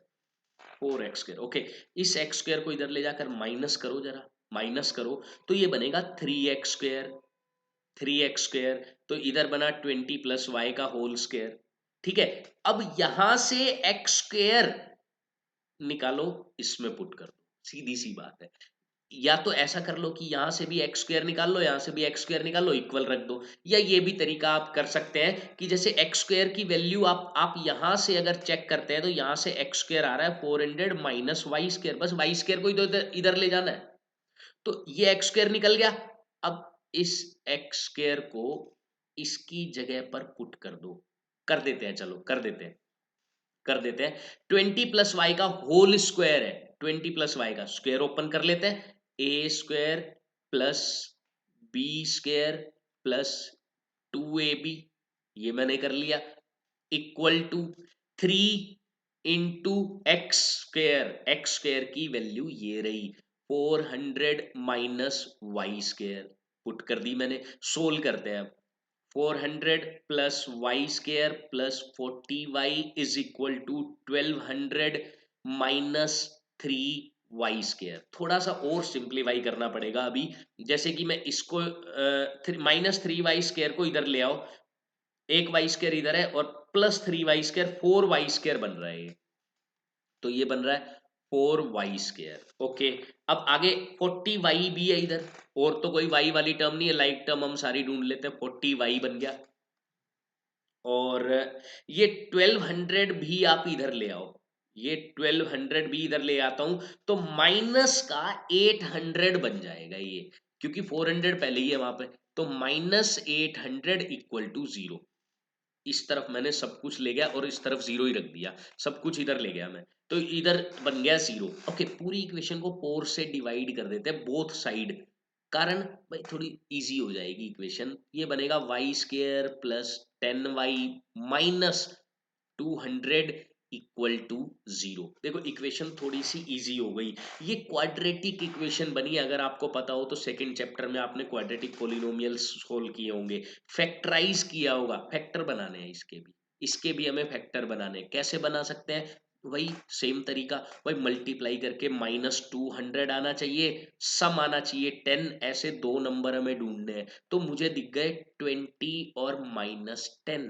4x square. Okay, इस x स्क्वायर को इधर ले जाकर माइनस करो, जरा माइनस करो तो ये बनेगा 3x स्क्वायर, 3x स्क्वायर, तो इधर बना 20 प्लस वाई का होल स्क्वायर। ठीक है, अब यहां से x स्क्वायर निकालो, इसमें पुट कर दो, सीधी सी बात है। या तो ऐसा कर लो कि यहां से भी एक्स स्क्वायर निकाल लो, यहां से भी एक्स स्क्वायर निकाल लो, इक्वल रख दो, या ये भी तरीका आप कर सकते हैं कि जैसे एक्स स्क्वायर की वैल्यू आप यहां से अगर चेक करते हैं तो यहां से एक्स स्क्वायर आ रहा है 400 माइनस वाई स्क्वायर, बस वाई स्क्वायर को ही तो इधर ले जाना है, तो ये एक्स स्क्वायर निकल गया। अब इस एक्स स्क्वायर को इसकी जगह पर पुट कर दो, कर देते हैं, चलो कर देते हैं 20 प्लस वाई का होल स्क्वायर है, 20 प्लस वाई का स्क्वायर ओपन कर लेते हैं, A square plus B square plus 2ab, ये मैंने कर लिया, equal to 3 into X square की वैल्यू ये रही 400 माइनस वाई स्क्वायर, पुट कर दी मैंने, सोल्व करते हैं अब। 400 plus Y square plus 40y is equal to 1200 minus 3y square. थोड़ा सा और सिंप्लीफाई करना पड़ेगा अभी, जैसे कि मैं इसको माइनस 3y स्क्वायर को इधर ले आओ, एक वाई स्क्वायर इधर है और plus 3y square 4y square बन रहा है, तो ये बन रहा है 4y स्क्वायर। ओके, अब आगे 40y भी है इधर, और तो कोई y वाली टर्म नहीं है, लाइक टर्म हम सारी ढूंढ लेते हैं, 40y बन गया, और ये 1200 भी आप इधर ले आओ, ये 1200 भी इधर ले आता हूं तो माइनस का 800 बन जाएगा ये, क्योंकि 400 पहले ही है वहां पे, तो माइनस 800 इक्वल टू 0। इस तरफ मैंने सब कुछ ले गया और इस तरफ 0 ही रख दिया, सब कुछ इधर ले गया मैं, तो इधर बन गया 0। ओके, पूरी इक्वेशन को 4 से डिवाइड कर देते हैं बोथ साइड, कारण भाई थोड़ी इजी हो जाएगी इक्वेशन, ये बनेगा Y square plus 10y minus 200 equal to 0। देखो इक्वेशन थोड़ी सी इजी हो गई, ये क्वाड्रेटिक इक्वेशन बनी, अगर आपको पता हो तो सेकंड चैप्टर में आपने क्वाड्रेटिक पॉलिनोमियल्स सोल्व किए होंगे, फैक्टराइज किया होगा, फैक्टर बनाने हैं इसके भी हमें फैक्टर बनाने हैं, कैसे बना सकते हैं, वही सेम तरीका, वही मल्टीप्लाई करके -200 आना चाहिए, सम आना चाहिए 10, ऐसे दो नंबर हमें ढूंढने हैं, तो मुझे दिख गए 20 और -10,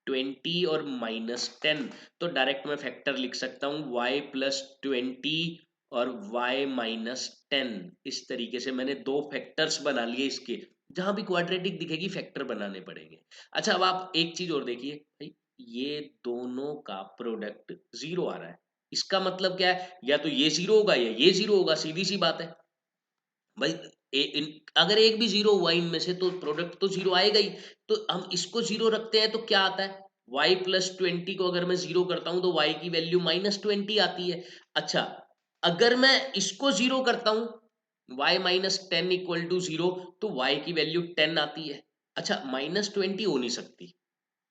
20 और -10, तो डायरेक्ट मैं फैक्टर लिख सकता हूँ y प्लस 20 और y माइनस 10, इस तरीके से मैंने दो फैक्टर्स बना लिए इसके, जहां भी क्वाड्रेटिक दिखेगी फैक्टर बनाने पड़ेंगे। अच्छा, अब आप एक चीज और देखिए भाई, ये दोनों का प्रोडक्ट 0 आ रहा है, इसका मतलब क्या है, या तो ये 0 होगा या ये 0 होगा, सीधी सी बात है भाई। अगर एक भी 0 हुआ इनमें से तो प्रोडक्ट तो 0 आएगा ही, तो हम इसको 0 रखते हैं तो क्या आता है, y प्लस 20 को अगर मैं 0 करता हूं तो y की वैल्यू -20 आती है। अच्छा, अगर मैं इसको 0 करता हूं, y माइनस 10 इक्वल टू 0, तो y की वैल्यू 10 आती है। अच्छा, -20 हो नहीं सकती,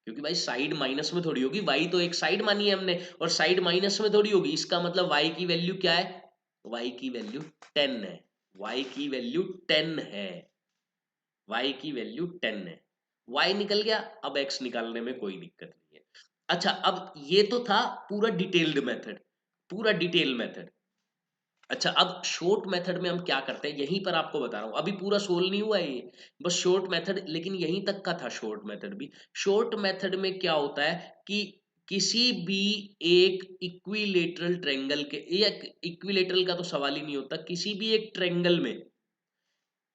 क्योंकि भाई साइड माइनस में थोड़ी होगी, y तो एक साइड मानी है हमने और साइड माइनस में थोड़ी होगी, इसका मतलब y की वैल्यू क्या है, y की वैल्यू 10 है, y की वैल्यू 10 है, y की वैल्यू 10 है, y निकल गया, अब x निकालने में कोई दिक्कत नहीं है। अच्छा, अब ये तो था पूरा डिटेल्ड मेथड, पूरा डिटेल मेथड। अच्छा, अब शॉर्ट मेथड में हम क्या करते हैं, यहीं पर आपको बता रहा हूं, अभी पूरा सोल्व नहीं हुआ है ये, बस शॉर्ट मेथड, लेकिन यहीं तक का था शॉर्ट मेथड भी। शॉर्ट मेथड में क्या होता है कि किसी भी एक इक्विलेटरल ट्रायंगल के, या इक्विलेटरल का तो सवाल ही नहीं होता, किसी भी एक ट्रायंगल में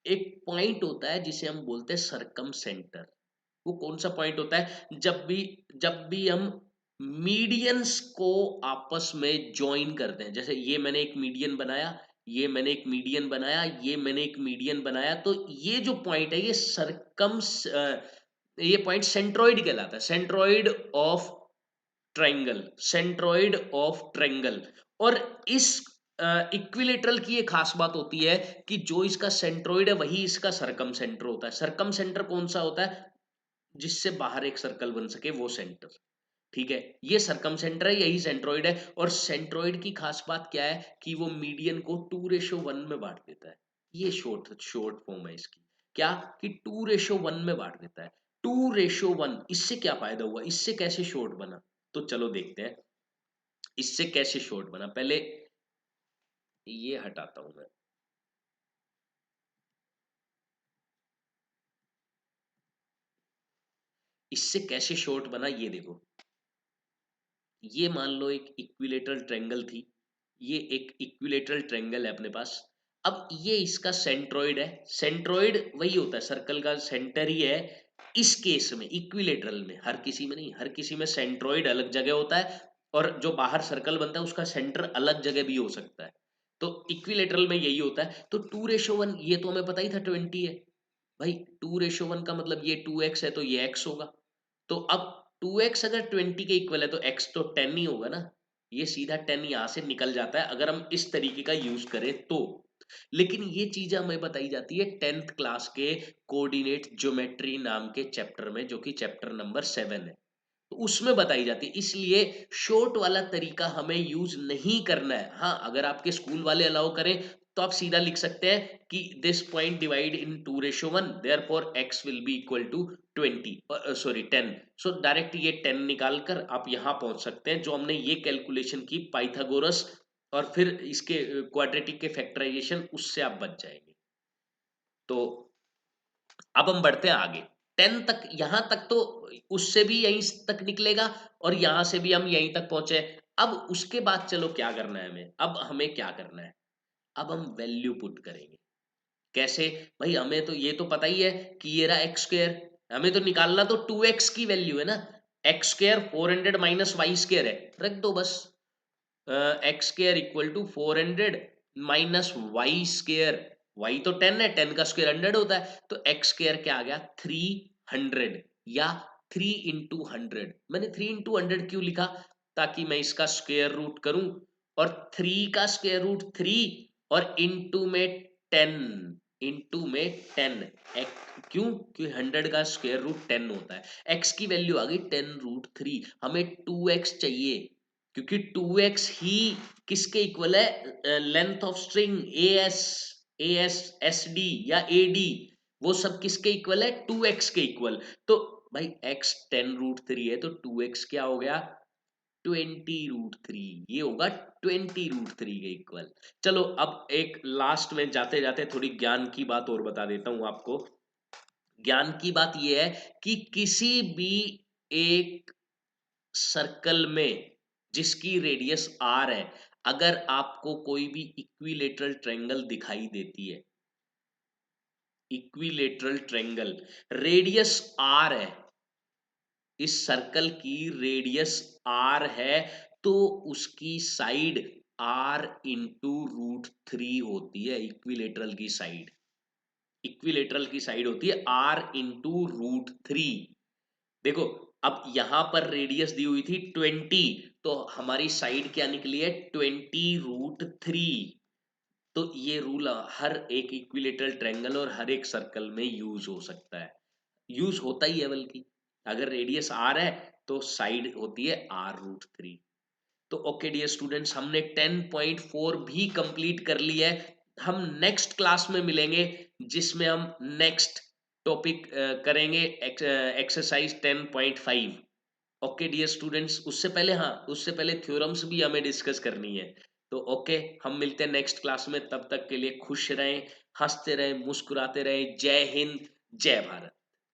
एक पॉइंट होता है जिसे हम बोलते हैं सरकम सेंटर। वो कौन सा पॉइंट होता है, जब भी हम मीडियंस को आपस में ज्वाइन करते हैं, जैसे ये मैंने एक मीडियन बनाया, ये मैंने एक मीडियन बनाया, ये मैंने एक मीडियन बनाया, तो ये जो पॉइंट है, ये पॉइंट सेंट्रोइड कहलाता है, centroid of triangle, centroid of triangle. और इस इक्विलेटरल की ये खास बात होती है कि जो इसका सेंट्रोइड है वही इसका सरकम सेंटर होता है। सरकम सेंटर कौन सा होता है, जिससे बाहर एक सर्कल बन सके, वो सेंटर। ठीक है, ये सरकम सेंटर है, यही सेंट्रोइड है। और सेंट्रोइड की खास बात क्या है कि वो मीडियन को 2:1 में बांट देता है। ये शॉर्ट शॉर्ट फॉर्म है इसकी, क्या कि 2:1 में बांट देता है। 2:1, इससे क्या फायदा हुआ, इससे कैसे शॉर्ट बना, तो चलो देखते हैं इससे कैसे शॉर्ट बना। पहले ये हटाता हूं मैं, इससे कैसे शॉर्ट बना ये देखो। ये मान लो एक इक्विलेटरल ट्रायंगल थी, ये एक इक्विलेटरल ट्रायंगल है अपने पास। अब ये इसका सेंट्रोइड है, सेंट्रोइड वही होता है, सर्कल का सेंटर ही है। इस केस में इक्विलेटरल में, हर किसी में नहीं, हर किसी में सेंट्रोइड अलग जगह होता है, और जो बाहर सर्कल बनता है उसका सेंटर अलग जगह भी हो सकता है। तो इक्विलेटरल में यही होता है। तो 2:1, ये तो हमें पता ही था 20 है भाई। 2:1 का मतलब ये 2x है, तो ये x होगा। तो अब 2x अगर 20 के इक्वल है तो x तो 10 ही होगा ना। ये सीधा 10 यहां से निकल जाता है अगर हम इस तरीके का यूज करें तो। लेकिन ये चीज हमें बताई जाती है 10th क्लास के कोऑर्डिनेट ज्योमेट्री नाम के चैप्टर में, जो कि चैप्टर नंबर 7 है। तो उसमें बताई जाती है, इसलिए शॉर्ट वाला तरीका हमें यूज नहीं करना है। हाँ, अगर आपके स्कूल वाले अलाउ करें तो आप सीधा लिख सकते हैं कि this point divide in 2:1, therefore x will be equal to 20, sorry 10। So direct ये 10 निकाल कर आप यहां पहुंच सकते हैं, जो हमने ये कैलकुलेशन की पाइथागोरस और फिर इसके क्वाड्रेटिक के फैक्टराइजेशन, उससे आप बच जाएंगे। तो अब हम बढ़ते हैं आगे। 10 तक, यहां तक तो उससे भी यहीं तक निकलेगा, और यहां से भी हम यहीं तक पहुंचे। अब उसके बाद चलो क्या करना है हमें, अब हमें क्या करना है, अब हम वैल्यू पुट करेंगे। कैसे, भाई हमें तो ये तो पता ही है कि ये रहा एक्स स्क्वायर, हमें तो निकालना तो 2x की वैल्यू है ना। X square 400 minus Y square है, रख दो बस। X square equal to 400 minus Y square, Y तो 10 है, 10 का स्क्वायर 100 होता है, तो एक्स स्क्वायर क्या आ गया 300, या 3 into 100। मैंने 3 into 100 क्यों लिखा, ताकि मैं इसका स्क्वायर रूट करूं, और 3 का स्क्वायर रूट 3, और इंटू में 10, इंटू में 10। क्यों, क्योंकि 100 का स्क्वायर रूट 10 होता है। एक्स की वैल्यू आ गई 10√3, हमें 2x चाहिए, क्योंकि 2x ही किसके इक्वल है, length of string S S D या ए डी, वो सब किसके इक्वल है, 2x के इक्वल। तो भाई x 10√3 है, तो 2x क्या हो गया 20√3, ये होगा 20√3 के इक्वल। चलो अब एक लास्ट में जाते जाते थोड़ी ज्ञान की बात और बता देता हूं आपको। ज्ञान की बात यह है कि किसी भी एक सर्कल में जिसकी रेडियस आर है, अगर आपको कोई भी इक्विलेटरल ट्रायंगल दिखाई देती है, इक्विलेटरल ट्रायंगल, रेडियस आर है, इस सर्कल की रेडियस आर है, तो उसकी साइड r/√3 होती है। इक्विलेटरल की साइड, इक्विलेटरल की साइड होती है r/√3। देखो, अब यहां पर रेडियस दी हुई थी 20, तो हमारी साइड क्या निकली है 20√3। तो ये रूल हर एक इक्विलेटरल ट्रायंगल और हर एक सर्कल में यूज हो सकता है, यूज होता ही है बल्कि। अगर रेडियस आर है तो साइड होती है r√3। तो ओके डियर स्टूडेंट्स, हमने 10.4 भी कंप्लीट कर ली है। हम नेक्स्ट क्लास में मिलेंगे जिसमें हम नेक्स्ट टॉपिक करेंगे एक्सरसाइज 10.5। ओके डियर स्टूडेंट्स, उससे पहले थ्योरम्स भी हमें डिस्कस करनी है। तो ओके, हम मिलते हैं नेक्स्ट क्लास में। तब तक के लिए खुश रहें, हंसते रहें, मुस्कुराते रहें। जय हिंद, जय भारत।